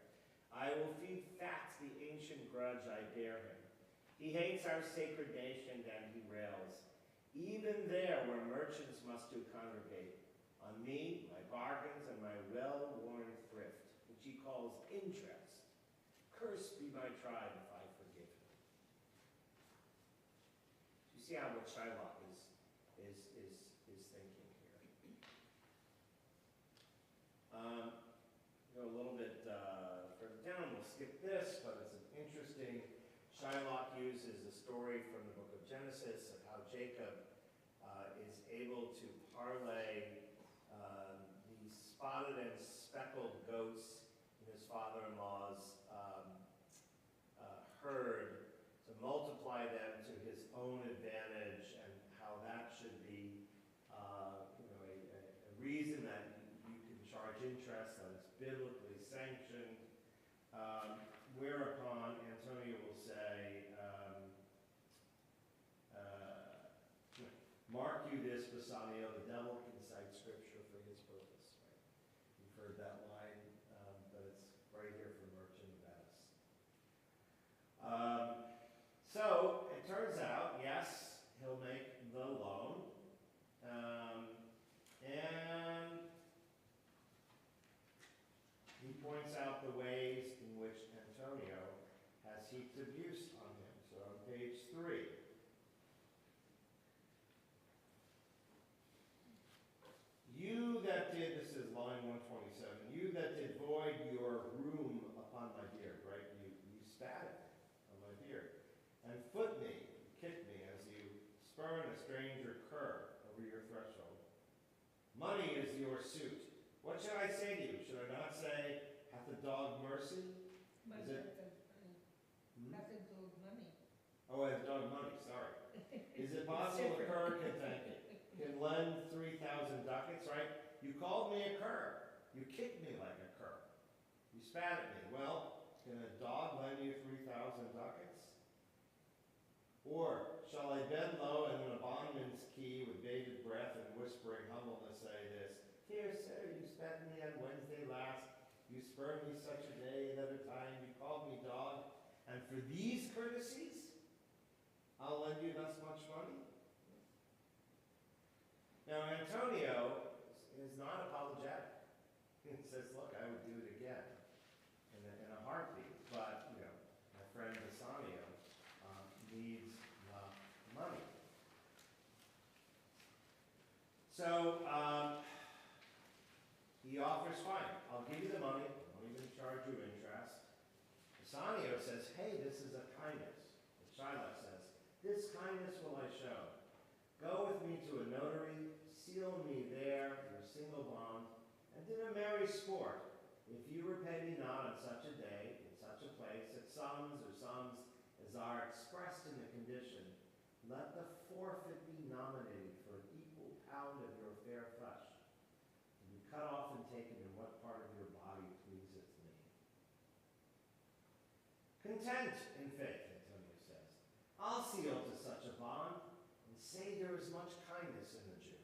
I will feed fat the ancient grudge I bear him. He hates our sacred nation and he rails. Even there where merchants must do congregate, on me, my bargains, and my well-worn thrift, which he calls interest. Cursed be my tribe if I forgive him. You see how what Shylock is thinking here. Go a little bit further down, we'll skip this, but it's an interesting, Shylock uses a story from the book of Genesis of how Jacob is able to parlay these spotted and speckled goats in his father-in-law's herd, to multiply them to his own advantage, and how that should be a reason that you can charge interest that is biblically sanctioned. Whereupon Antonio will say, mark you this, Bassanio, the devil can cite scripture for his purpose. Right? You've heard that line, but it's right here from Merchant of Venice. So it turns out, yes, he'll make the loan. And he points out the ways in which Antonio has heaped abuse on him. So on page 3. You that did, this is line 127, you that did void your room upon my beard, right? You spat at me on my beard. And foot me, kicked me as you spurn a stranger cur over your threshold. Money is your suit. What should I say to you? Should I not say, hath the dog mercy? But Is it- nothing to do with money. Oh, I have dog money, sorry. Is it possible a cur can lend 3,000 ducats, right? You called me a cur. You kicked me like a cur. You spat at me. Well, can a dog lend you 3,000 ducats? Or shall I bend low and in a bondman's key with bated breath and whispering humbleness say this, here, sir, you spat me on Wednesday last. You spurned me such a day another time. You called me dog. And for these courtesies, I'll lend you thus much money? Now, Antonio is not apologetic. He says, look, I would do it again in a heartbeat. But, my friend Bassanio needs the money. So, he offers, fine, I'll give you the money. I won't even charge you interest. Bassanio says, hey, this is a kindness. But Shylock says, this kindness will I show. Go with me to a notary, seal me there, your single bond, and in a merry sport, if you repay me not on such a day, in such a place, at sums as are expressed in the condition, let the forfeit be nominated for an equal pound of your fair flesh, to be cut off and taken in what part of your body pleaseth me. Content in faith, Antonio says. I'll seal to such a bond, and say there is much kindness in the Jew.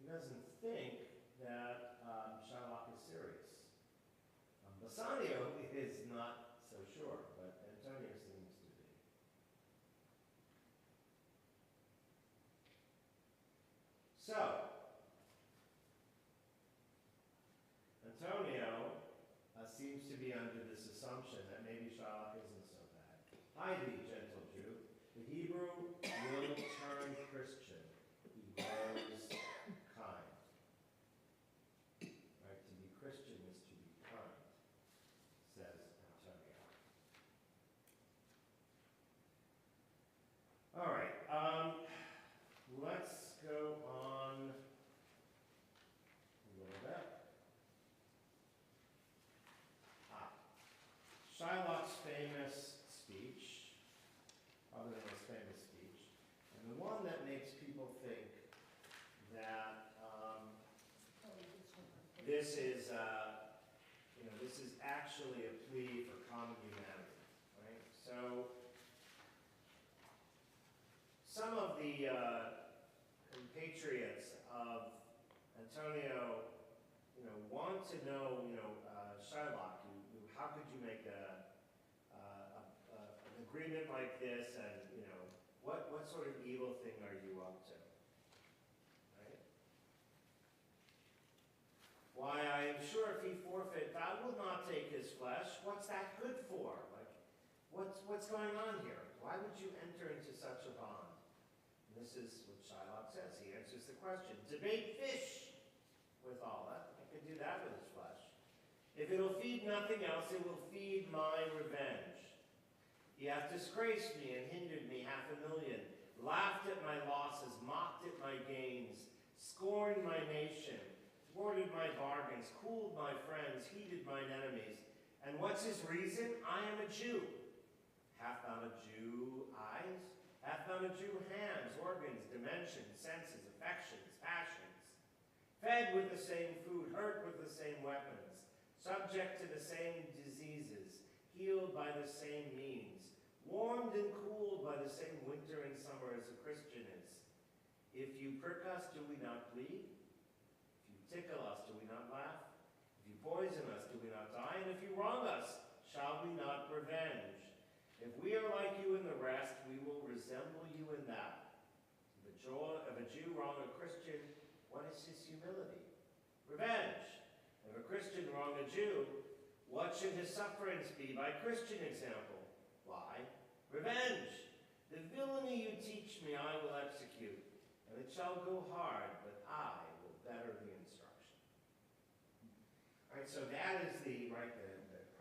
He doesn't think that Shylock is serious. Bassanio is not so sure, but Antonio seems to be. So, Antonio seems to be under this assumption that maybe Shylock isn't so bad. Hide thee, gentle Jew. The Hebrew will turn Christian. He grows kind. Right? To be Christian is to be kind, says Antonio. All right. Let's go on a little bit. Shylock's famous speech, other than his famous speech, and the one that makes people think that this is, this is actually a plea for common humanity, right? So, some of the compatriots of Antonio, want to know, Shylock, how could you make an agreement like this, and what sort of evil thing are you up to? Right? Why, I am sure if he forfeit, God will not take his flesh. What's that good for? Like, what's going on here? Why would you enter into such a bond? And this is what Shylock says. He answers the question. Debate fish with all that. I can do that with his flesh. If it'll feed nothing else, it will feed my revenge. He hath disgraced me and hindered me $500,000, laughed at my losses, mocked at my gains, scorned my nation, thwarted my bargains, cooled my friends, heated mine enemies. And what's his reason? I am a Jew. Hath not a Jew eyes? Hath not a Jew hands, organs, dimensions, senses, affections, passions? Fed with the same food, hurt with the same weapons, subject to the same diseases, healed by the same means, warmed and cooled by the same winter and summer as a Christian is. If you prick us, do we not bleed? If you tickle us, do we not laugh? If you poison us, do we not die? And if you wrong us, shall probably not revenge. If we are like you in the rest, we will resemble you in that. If a Jew wrong a Christian, what is his humility? Revenge. If a Christian wrong a Jew, what should his sufferings be by Christian example? Why? Revenge. The villainy you teach me I will execute, and it shall go hard, but I will better the instruction. All right, so that is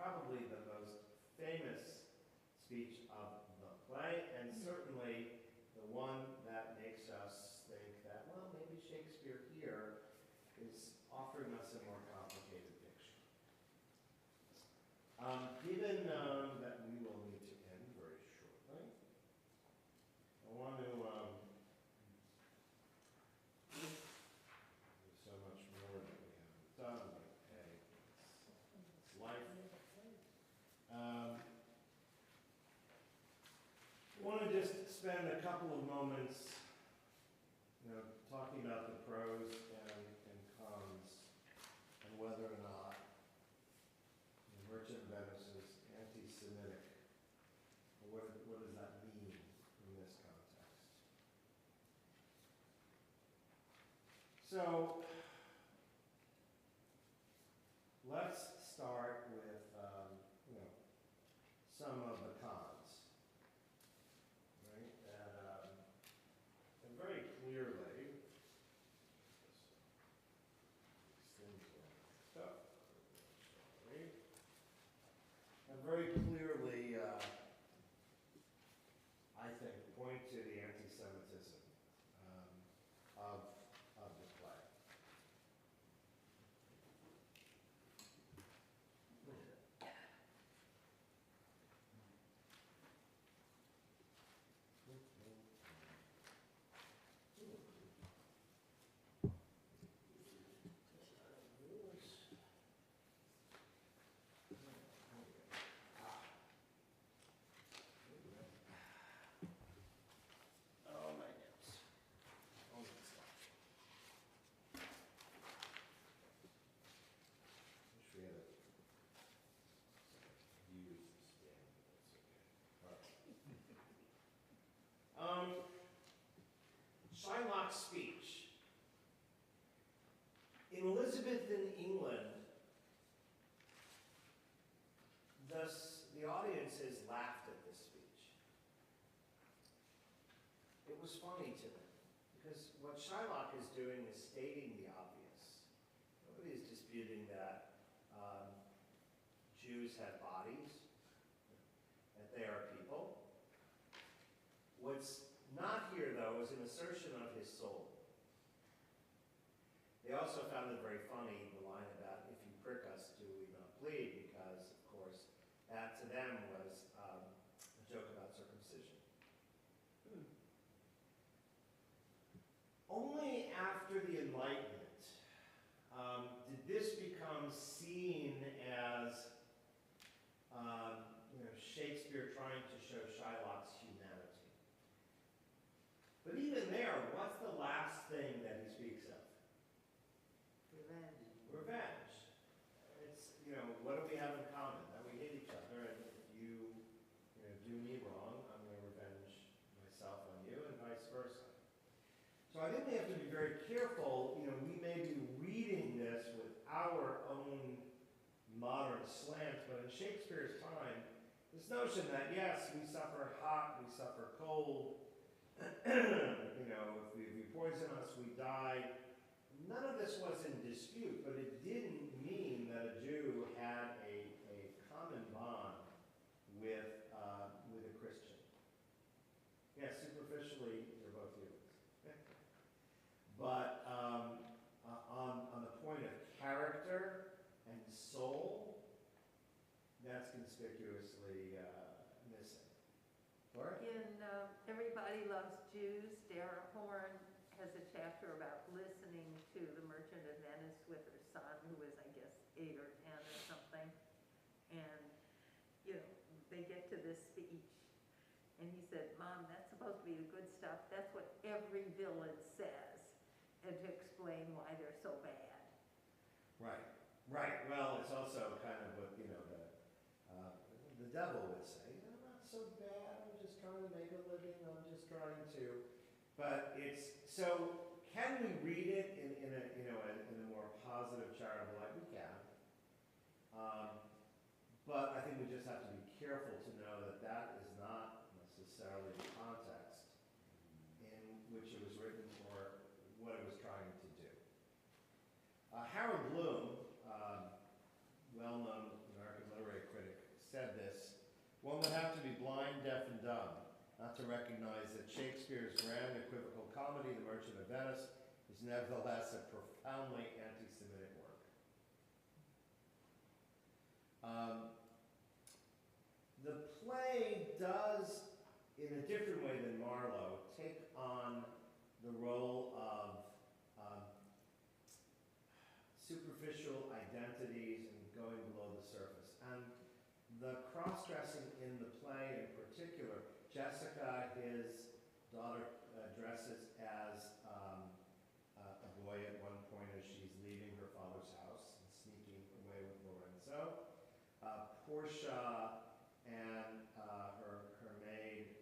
probably the most famous speech of the play, and certainly the one that makes us think that, well, maybe Shakespeare here is offering us a more complicated picture. Given that we will need to end very shortly, I want to there's so much more that we haven't done, but hey, it's life. I want to just spend a couple of moments, talking about the pros and cons, and whether or not the Merchant of Venice is anti-Semitic. What does that mean in this context? So, let's start with some of the cons, right? And very clearly, and very clearly, I think, point to the anti-Semitism of the play. Oh, my notes. Oh, that's stuff. Wish we had used this pen, but that's okay. All right. Shylock's speech. In Elizabethan England, the audiences laughed at this speech. It was funny to them, because what Shylock is doing is stating the obvious. Nobody is disputing that Jews have bodies, that they are people. What's not here, though, is an assertion of his soul. They also found it very funny, the line about, if you prick us, do we not bleed? Because, of course, that to them was a joke about circumcision. Only after the Enlightenment did this become seen as Shakespeare trying to show Shylock's humanity. But even there, what's the last thing that he speaks of? Revenge. Revenge. It's, what do we have in common? That we hate each other, and if you, do me wrong, I'm going to revenge myself on you, and vice versa. So I think we have to be very careful. We may be reading this with our own modern slant, but in Shakespeare's time, this notion that, yes, we suffer hot, we suffer cold, if you poison us, we die. None of this was in dispute, but it didn't mean that a Jew had a common bond with a Christian. Yes, superficially, they're both humans. But on the point of character and soul, that's conspicuously missing. Laura? In Everybody Loves Jews, Dara Horn has a chapter about listening to the Merchant of Venice with her son, who was, I guess, 8 or 10 or something. And, they get to this speech. And he said, Mom, that's supposed to be the good stuff. That's what every villain says. And to explain why they're so bad. Right. Well, it's also kind of what, devil would say, "I'm not so bad, I'm just trying to make a living, I'm just trying to." But so can we read it in a more positive, charitable light? We can. But I think we just have to be careful to know that that is not necessarily the context in which it was written or what it was trying to do. Harold Bloom, well-known American literary critic, said this: "One would have to be blind, deaf, and dumb not to recognize that Shakespeare's grand equivocal comedy, The Merchant of Venice, is nevertheless a profoundly anti-Semitic work." The play does, in a different way than Marlowe, take on the role of superficial identities and going below the surface. And the cross-dressing in the play in particular, Jessica, his daughter, dresses as a boy at one point as she's leaving her father's house and sneaking away with Lorenzo. Portia and her maid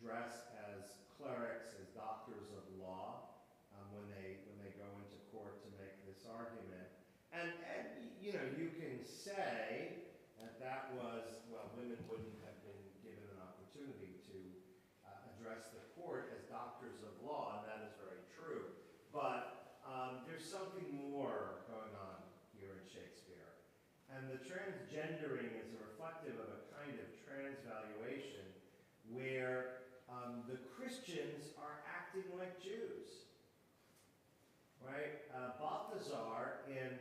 dress as clerics, as doctors of law, when they go into court to make this argument. And you can say that was, well, women wouldn't have been given an opportunity to address the court as doctors of law, and that is very true. But there's something more going on here in Shakespeare. And the transgendering is reflective of a kind of transvaluation where the Christians are acting like Jews, right? Balthazar, in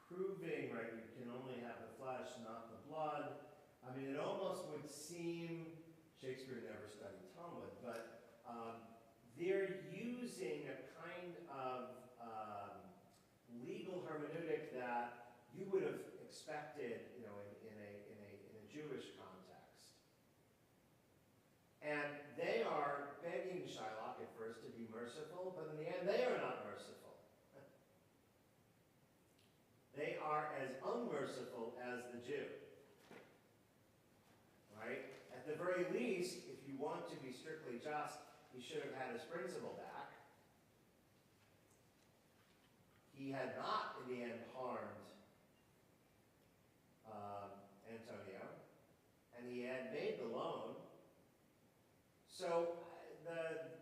proving, right, you can only have the flesh, not the blood. I mean, it almost would seem, Shakespeare never studied Talmud, but they're using a kind of legal hermeneutic that you would have expected, in a Jewish context. And they are begging Shylock at first to be merciful, but in the end they are not merciful. They are as unmerciful as the Jew. Right? At the very least, if you want to be strictly just, he should have had his principal back. He had not, in the end, harmed Antonio, and he had made the loan. So the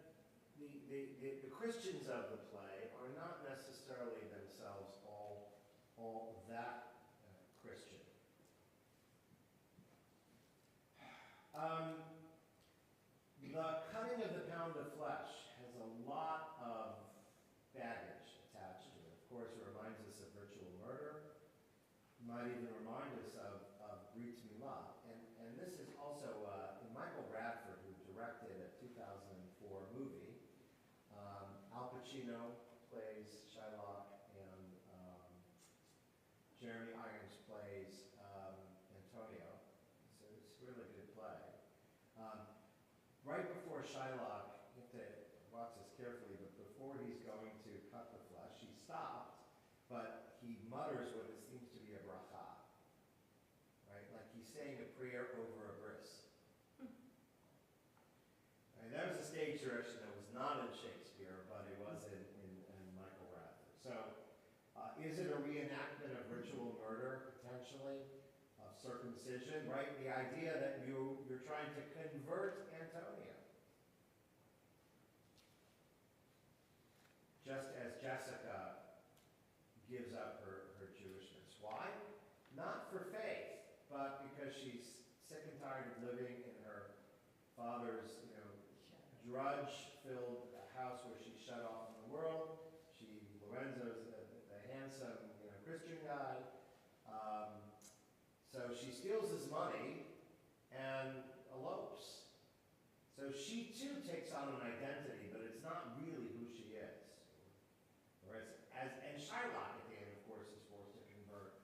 Christians of the play are not necessarily themselves all that Christian. The cutting of the pound of flesh has a lot of baggage attached to it. Of course, it reminds us of ritual murder. It might even remind us of Brit Milah. And this is also Michael Radford, who directed a 2004 movie. Al Pacino plays Shylock, and Jeremy Irons plays Antonio. So it's a really good play. Right before Shylock, you have to watch this carefully, but before he's going to cut the flesh, he stopped, but he mutters what it seems to be a bracha, right? Like he's saying a prayer over a bris. I mean, that was a stage direction that was not in Shakespeare, but it was in Michael Radford. So, is it a reenactment of ritual murder, potentially? Circumcision, right? The idea that you're trying to convert Antonia. Just as Jessica gives up her Jewishness. Why? Not for faith, but because she's sick and tired of living in her father's, drudge-filled house where she's shut off from the world. Lorenzo's the handsome, Christian guy. So she steals his money and elopes. So she too takes on an identity, but it's not really who she is. And Shylock at the end, of course, is forced to convert.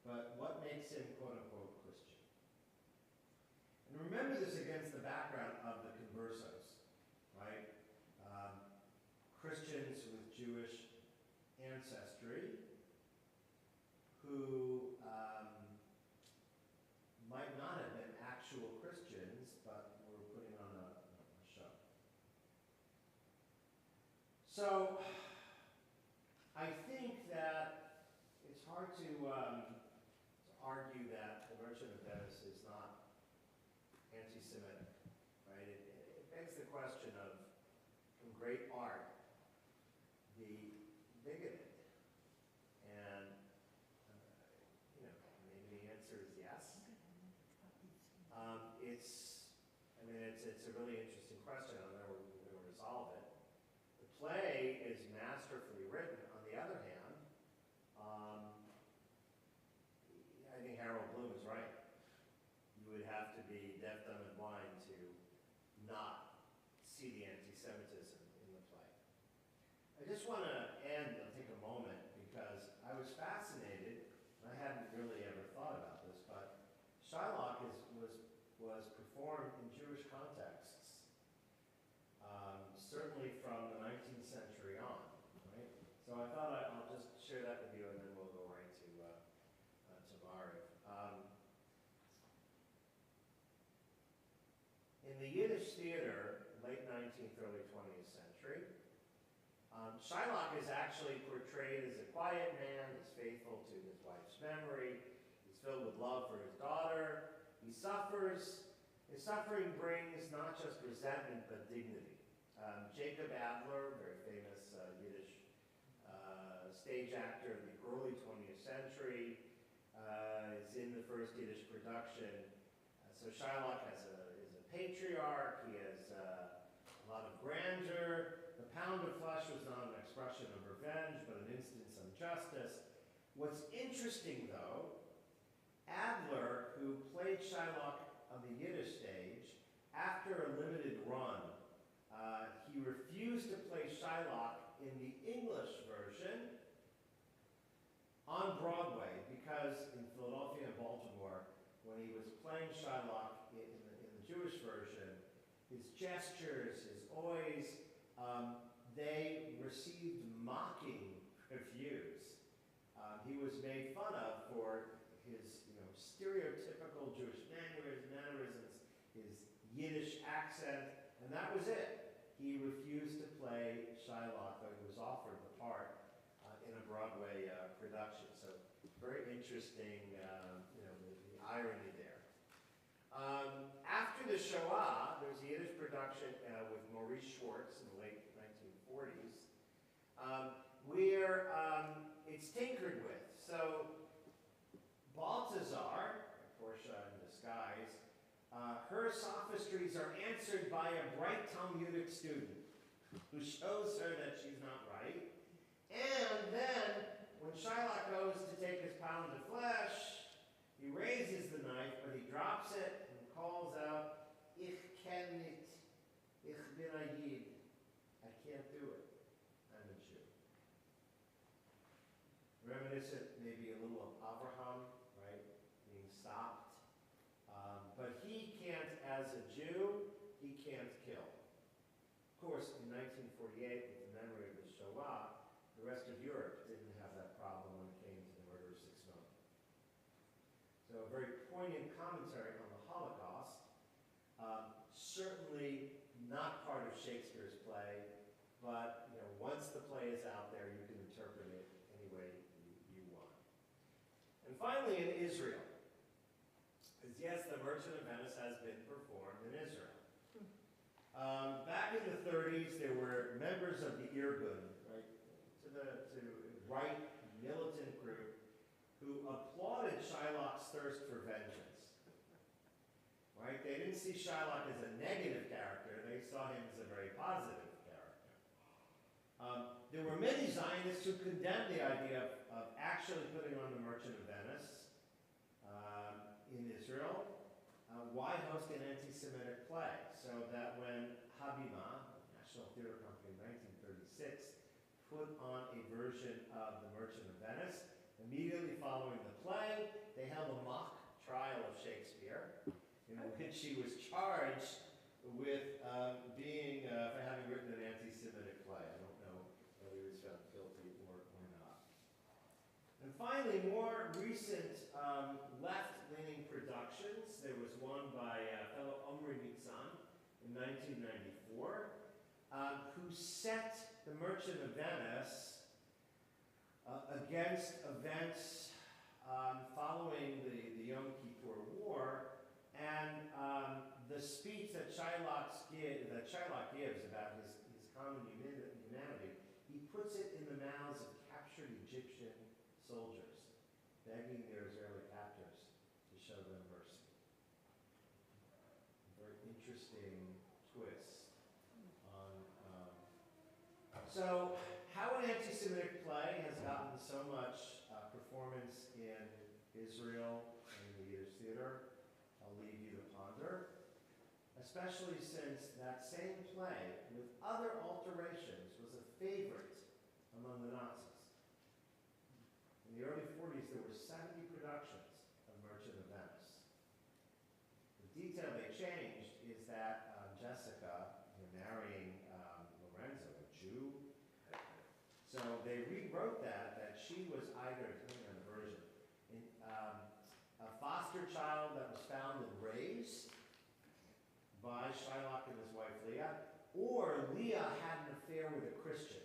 But what makes him, quote unquote, Christian? And remember this against the background of the conversos, right? Christians with Jewish ancestry who So, I think that it's hard to argue that The Merchant of Venice is not anti-Semitic, right? It begs the question of, can great art be bigoted? And, maybe the answer is yes. It's a really interesting question. I don't know where we're going to resolve it. The play is masterfully written. On the other hand, I think Harold Bloom is right. You would have to be deaf, dumb, and blind to not see the anti-Semitism in the play. I just want to take a moment, because I was fascinated, and I hadn't really ever thought about this, but Shylock was performed in Jewish contexts, certainly from the 19th century on, right? So I thought I'll just share that with you, and then we'll go right to Mariv. In the Yiddish theater, late 19th, early 20th century, Shylock is actually portrayed as a quiet man. He's faithful to his wife's memory. He's filled with love for his daughter. He suffers. His suffering brings not just resentment, but dignity. Jacob Adler, very famous Yiddish stage actor in the early 20th century, is in the first Yiddish production. So Shylock is a patriarch. He has a lot of grandeur. The pound of flesh was not an expression of revenge, but an instance of justice. What's interesting, though, Adler, who played Shylock on the Yiddish stage, after a limited run, he refused to play Shylock in the English version on Broadway, because in Philadelphia and Baltimore, when he was playing Shylock in the Jewish version, his gestures, his oys, they received mocking reviews. He was made fun of for his stereotypical Jewish mannerisms, his Yiddish accent, and that was it. He refused to play Shylock, though he was offered the part in a Broadway production. So very interesting, the irony there. After the Shoah, there's a Yiddish production with Maurice Schwartz in the late 1940s, where it's tinkered with. So Balthazar, Portia in disguise, her sophistries are answered by a bright Talmudic student who shows her that she's not right. And then, when Shylock goes to take his pound of flesh, he raises the knife, but he drops it and calls out, "Ich ken nit, ich bin a Yid." I can't do it. I'm a Jew. Reminiscent maybe a little of Abraham, right, being stopped. But he can't, as a Jew, he can't kill. Of course, in 1948, with the memory of the Shoah, the rest of Europe didn't have that problem when it came to the murder of 6 million. So a very poignant commentary on the Holocaust, certainly not part of Shakespeare's play, but once the play is out there, you can interpret it any way you want. And finally, in Israel, because yes, The Merchant of Venice has been performed in Israel. Back in the 30s, there were members of the Irgun, right, to right militant group, who applauded Shylock's thirst for vengeance. Right? They didn't see Shylock as a negative character; they saw him as a very positive character. There were many Zionists who condemned the idea of actually putting on The Merchant of Venice in Israel. Why host an anti-Semitic play? So that when Habima, the National Theater Company in 1936, put on a version of The Merchant of Venice, immediately following the play, they held a mock trial of Shakespeare, in which he was charged with for having written an anti-Semitic play. I don't know whether he was found guilty or not. And finally, more recent left-leaning productions. There was one by fellow Omri Nitzan in 1994, who set the Merchant of Venice against events following the Yom Kippur War, and the speech that Shylock gives about his common humanity, he puts it in the mouths of captured Egyptian soldiers, begging their Israeli captors to show them mercy. A very interesting twist on. So, how an anti-Semitic play has gotten so much performance in Israel and in the Yiddish theater, I'll leave you to ponder. Especially since that same play, with other alterations, was a favorite among the Nazis. In the early 40s, there were 70 productions of Merchant of Venice. The detail they changed is that Jessica, marrying Lorenzo, a Jew, so they rewrote that she was either, depending on the version, a foster child that was found and raised by Shylock and his wife Leah, or Leah had an affair with a Christian.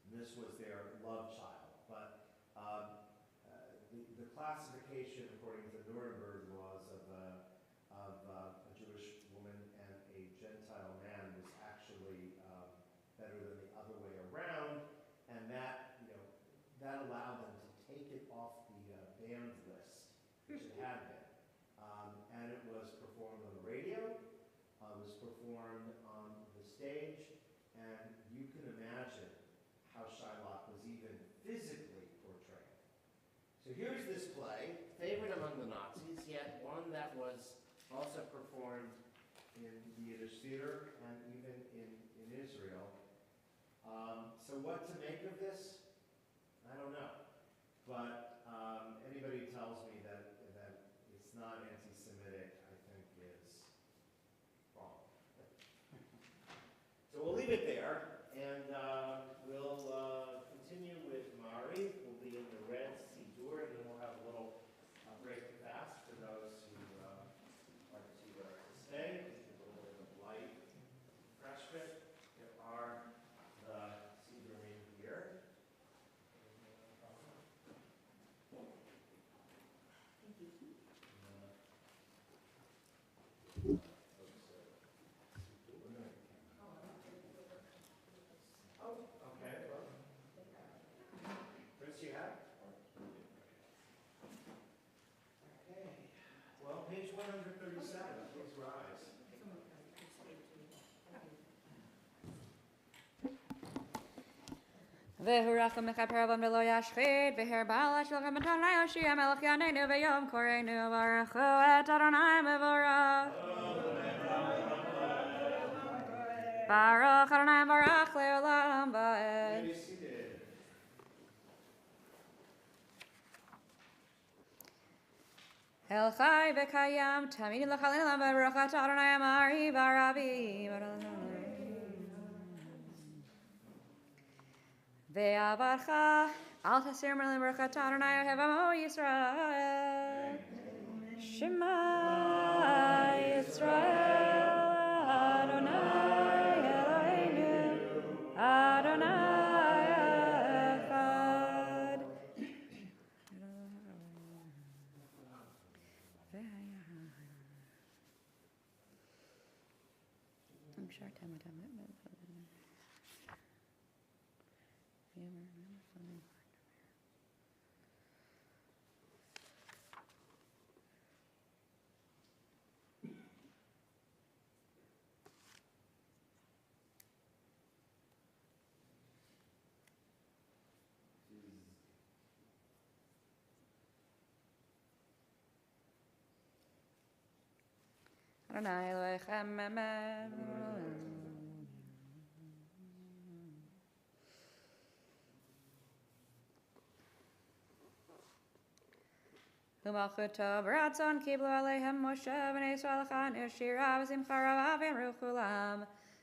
And this was their love child. But the classification, according to the Nuremberg laws, of a Jewish woman and a Gentile man was actually better than the other way around, and that allowed them to take it off the banned list, which it had been. And it was performed on the radio, was performed on the stage, and you can imagine how Shylock was even physically portrayed. So here's this play, favorite among the Nazis, yet one that was also performed in the Yiddish theater and even in Israel. So what to make of this? I don't know. But anybody who tells me that it's not anti-Semitic, I think is wrong. So we'll leave it there, and we'll continue with Mari. We'll be in the Red Siddur, and then we'll have a little break to fast for those who like to stay. A little bit of light refreshment. There are the Siddurim here. Page 137, please rise. והורח ומכפר בם ולא ישחית, והרבה שלכם אדוני יושיע מלך יעננו ויום קוראנו, ברכו את אדוני מבורך. ברוך אדוני מבורך לעולם ועד. אל חי וקיים, תמיד לך לעולם בברכת אדוני אמרי ברבי. ואברך, אל תסיר מלם ברכת אדוני אוהב עמו ישראל. שמע ישראל, אדוני אלוהינו, אדוני אחד. I'm sure Adonai Elohechem Amen. Umalchuto b'ratzon kiblu aleihem Moshe b'nei Yisrael chanu shira v'simcha rava v'imru chulam.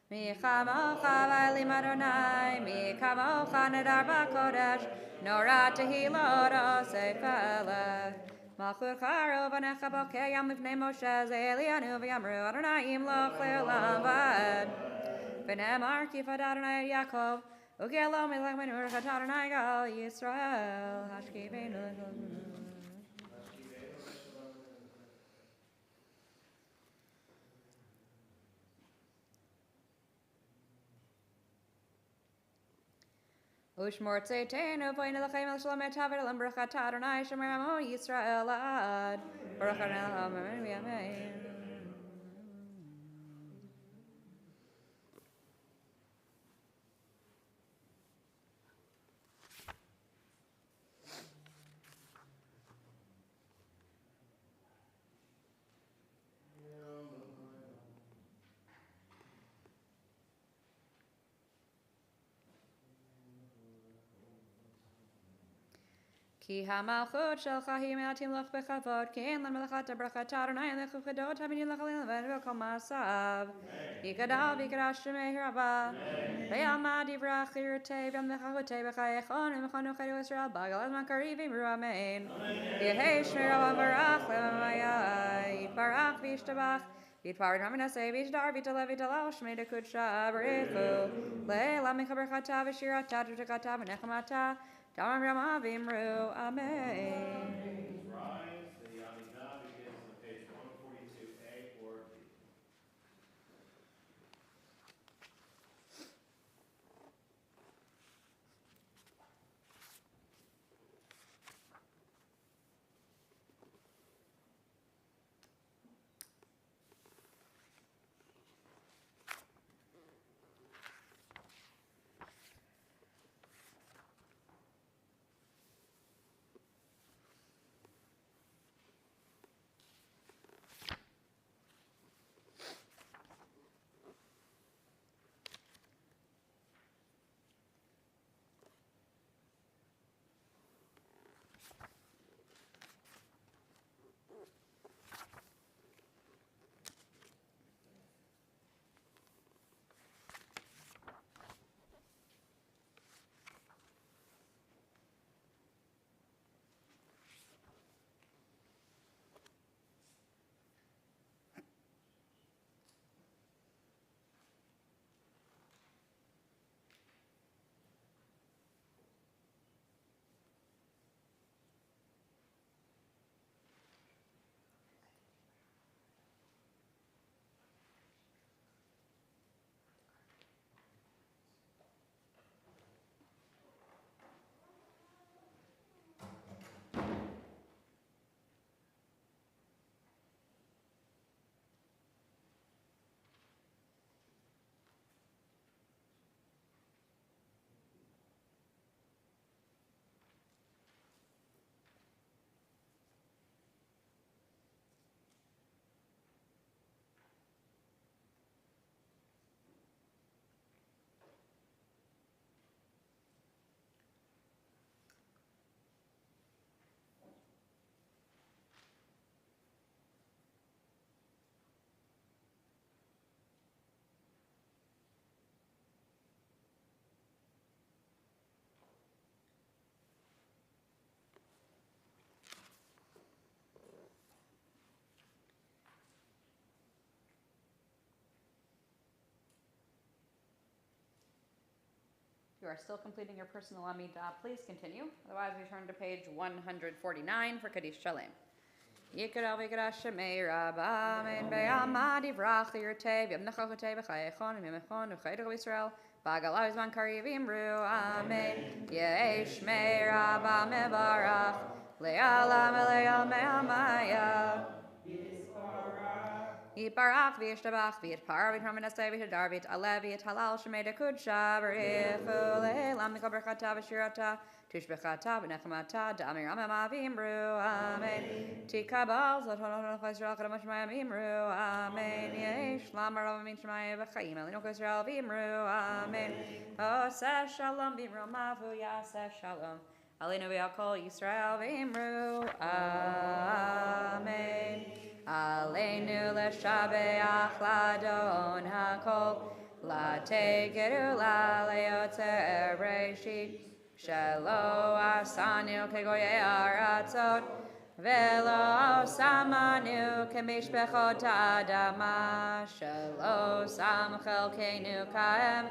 Mi chamocha v'elim Adonai, mi chamocha nedar b'kodesh, nora tehilot osei pelech. Malchut charo v'necha bokeh yam lifnei Moshe ze'elianu v'yamru Adonai imloch le'olam v'ad. V'nemar ki fad Adonai Yaakov, u'ki'elo melech menurach Adonai gal Yisrael, hashkiveinu Ushmor tzeitenu v'yin elachem el shalom etavet elam brachat Adonai shomer amo Yisrael ad. Baruch Adonai amen. Ki hamalchut shel chahim atim lach bechavod, ki ein lan melachat brachat Adonai lechu chedot habinim lachalil v'kol masav. Yikadav yikadash shemei rabba. Ve'alma divrach yirtei v'amechachotei b'chayechon v'mechonu chedu Yisrael bagal azman karivim ru amen. Yehei shmei rabba barach le'mayai barach v'yishtabach. Yitparid haminasei v'yishdar v'yitalev v'yitalal shmei dekudsha b'rechu. Le'elam mechaberchata v'shirata v'tekata v'nechamata. Tamam Rama Vimru, amen. Rise, the Amidah begins on page 142A or B. You are still completing your personal Amidah. Please continue. Otherwise, we turn to page 149 for Kaddish Shalem. Yikadav yikadash shemei rabba amen be'alma divrach lirtei v'yamnechachotei v'chayechon v'yamechon v'chaydu Yisrael b'agalav zman karivim ru amen Yehei shmei rabba mevarach le'alam ele'al me'amaya Yitbarach v'yishtabach v'yitpar v'yitраminasei v'yitadar v'yitalev v'yithalal shemei dekudsha b'richu le'elam mikol berchata v'shirata Tish BAv v'nechamata da'amir amam v'imru amen Tikabal zotonon Yisrael kadamash maya v'imru amen Yesh lamar av min shmaya v'chaim elino Yisrael v'imru amen Oseh shalom v'imru mavu yaseh shalom Alinu v'yakol Yisrael v'imru amen Aleinu l'shabeach ladon hakol Lategeru la'leyotzer reshit Shelo asanu kegoye aratzot ולא שמנו כמשפחות האדמה, שלא שם חלקנו כהם,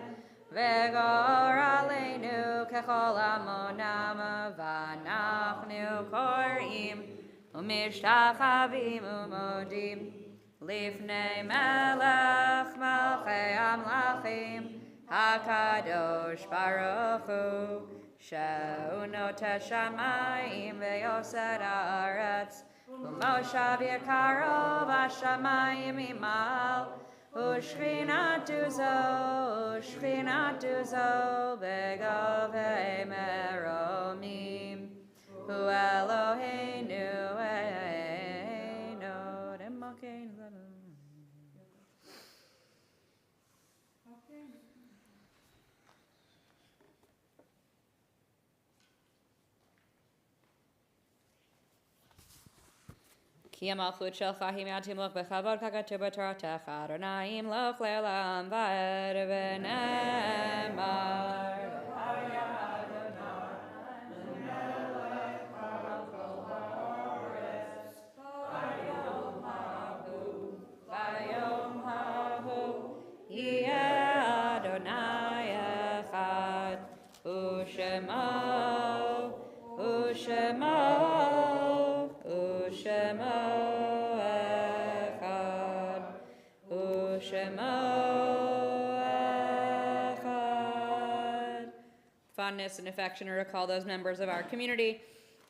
וגורלנו ככל עמונם, ואנחנו קוראים ומשתחווים ומודים לפני מלך מלכי המלכים, הקדוש ברוך הוא, שהוא נוטה שמיים ויוסד הארץ, ומושב יקרו בשמיים ממעל, ושכינתו זו בגובה מרומים, הוא אלוהינו אינו דמוקנו. כי המלכות שלך היא מהתמלוך בכבוד ככתוב בתורתך, אדוני ימלוך לעולם ועד ונאמר. ביום ההוא יהיה אדוני אחד, ושמו אחד, Fondness and affection to recall those members of our community,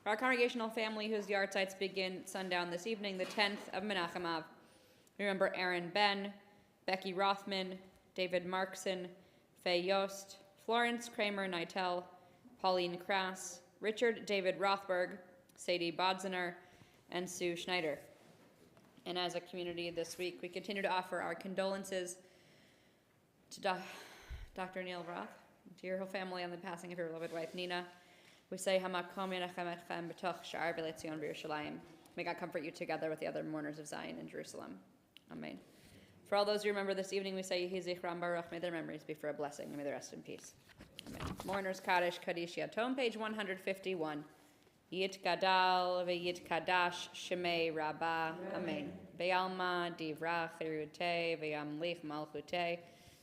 our congregational family whose yard sites begin at sundown this evening, the 10th of Menachem Av. Remember Aaron Ben, Becky Rothman, David Markson, Faye Yost, Florence Kramer Nitel, Pauline Krass, Richard David Rothberg, Sadie Bodziner, and Sue Schneider. And as a community this week, we continue to offer our condolences to Dr. Neil Roth, to your whole family on the passing of your beloved wife, Nina. We say, Hamakom Yenachem Etchem B'toch Sha'ar B'Letzion B'Yerushalayim. May God comfort you together with the other mourners of Zion in Jerusalem. Amen. For all those who remember this evening, we say, Yehi Zichram Baruch, may their memories be for a blessing, and may they rest in peace. Amen. Mourners Kaddish Kaddish Yatom, page 151. Yit Gadal ve'yit Kadash Shemei Rabbah. Amen. Be'alma divrach irute ve'yamlich malchute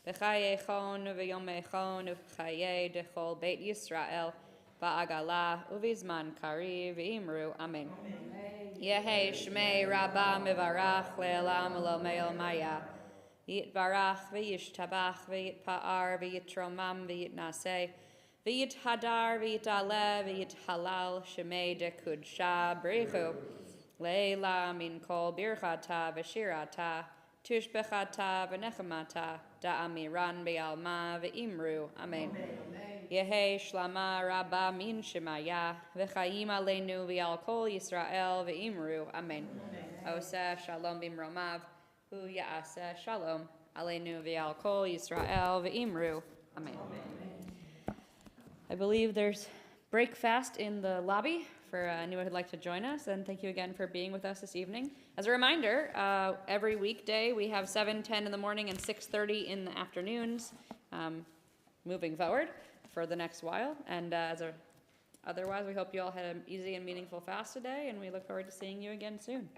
v'chayechon ve'yomechon v'chaye dechol Beit Yisrael va'agala uvizman kari ve'imru. Amen. Yehei Shmei Rabbah mivarach le'elam elomei maya. Yit varach ve'yishtabach ve'yit pa'ar ve'yit tromam ve'yit naseh. V'yit hadar, v'yit aleh, v'yit halal, shemei de kudsha, brichu, leila min kol birchata, v'shirata, tushbechata, v'nechemata, da'amiran be'alma, v'imru, amen. Yehei shlama rabba min shemaya, v'chaim aleinu v'al kol Yisrael, v'imru, amen. Oseh shalom b'mromav, hu ya'aseh shalom, aleinu v'al kol Yisrael, v'imru, amen. I believe there's break fast in the lobby for anyone who'd like to join us, and thank you again for being with us this evening. As a reminder, every weekday we have 7:10 in the morning and 6:30 in the afternoons, moving forward for the next while. And otherwise, we hope you all had an easy and meaningful fast today, and we look forward to seeing you again soon.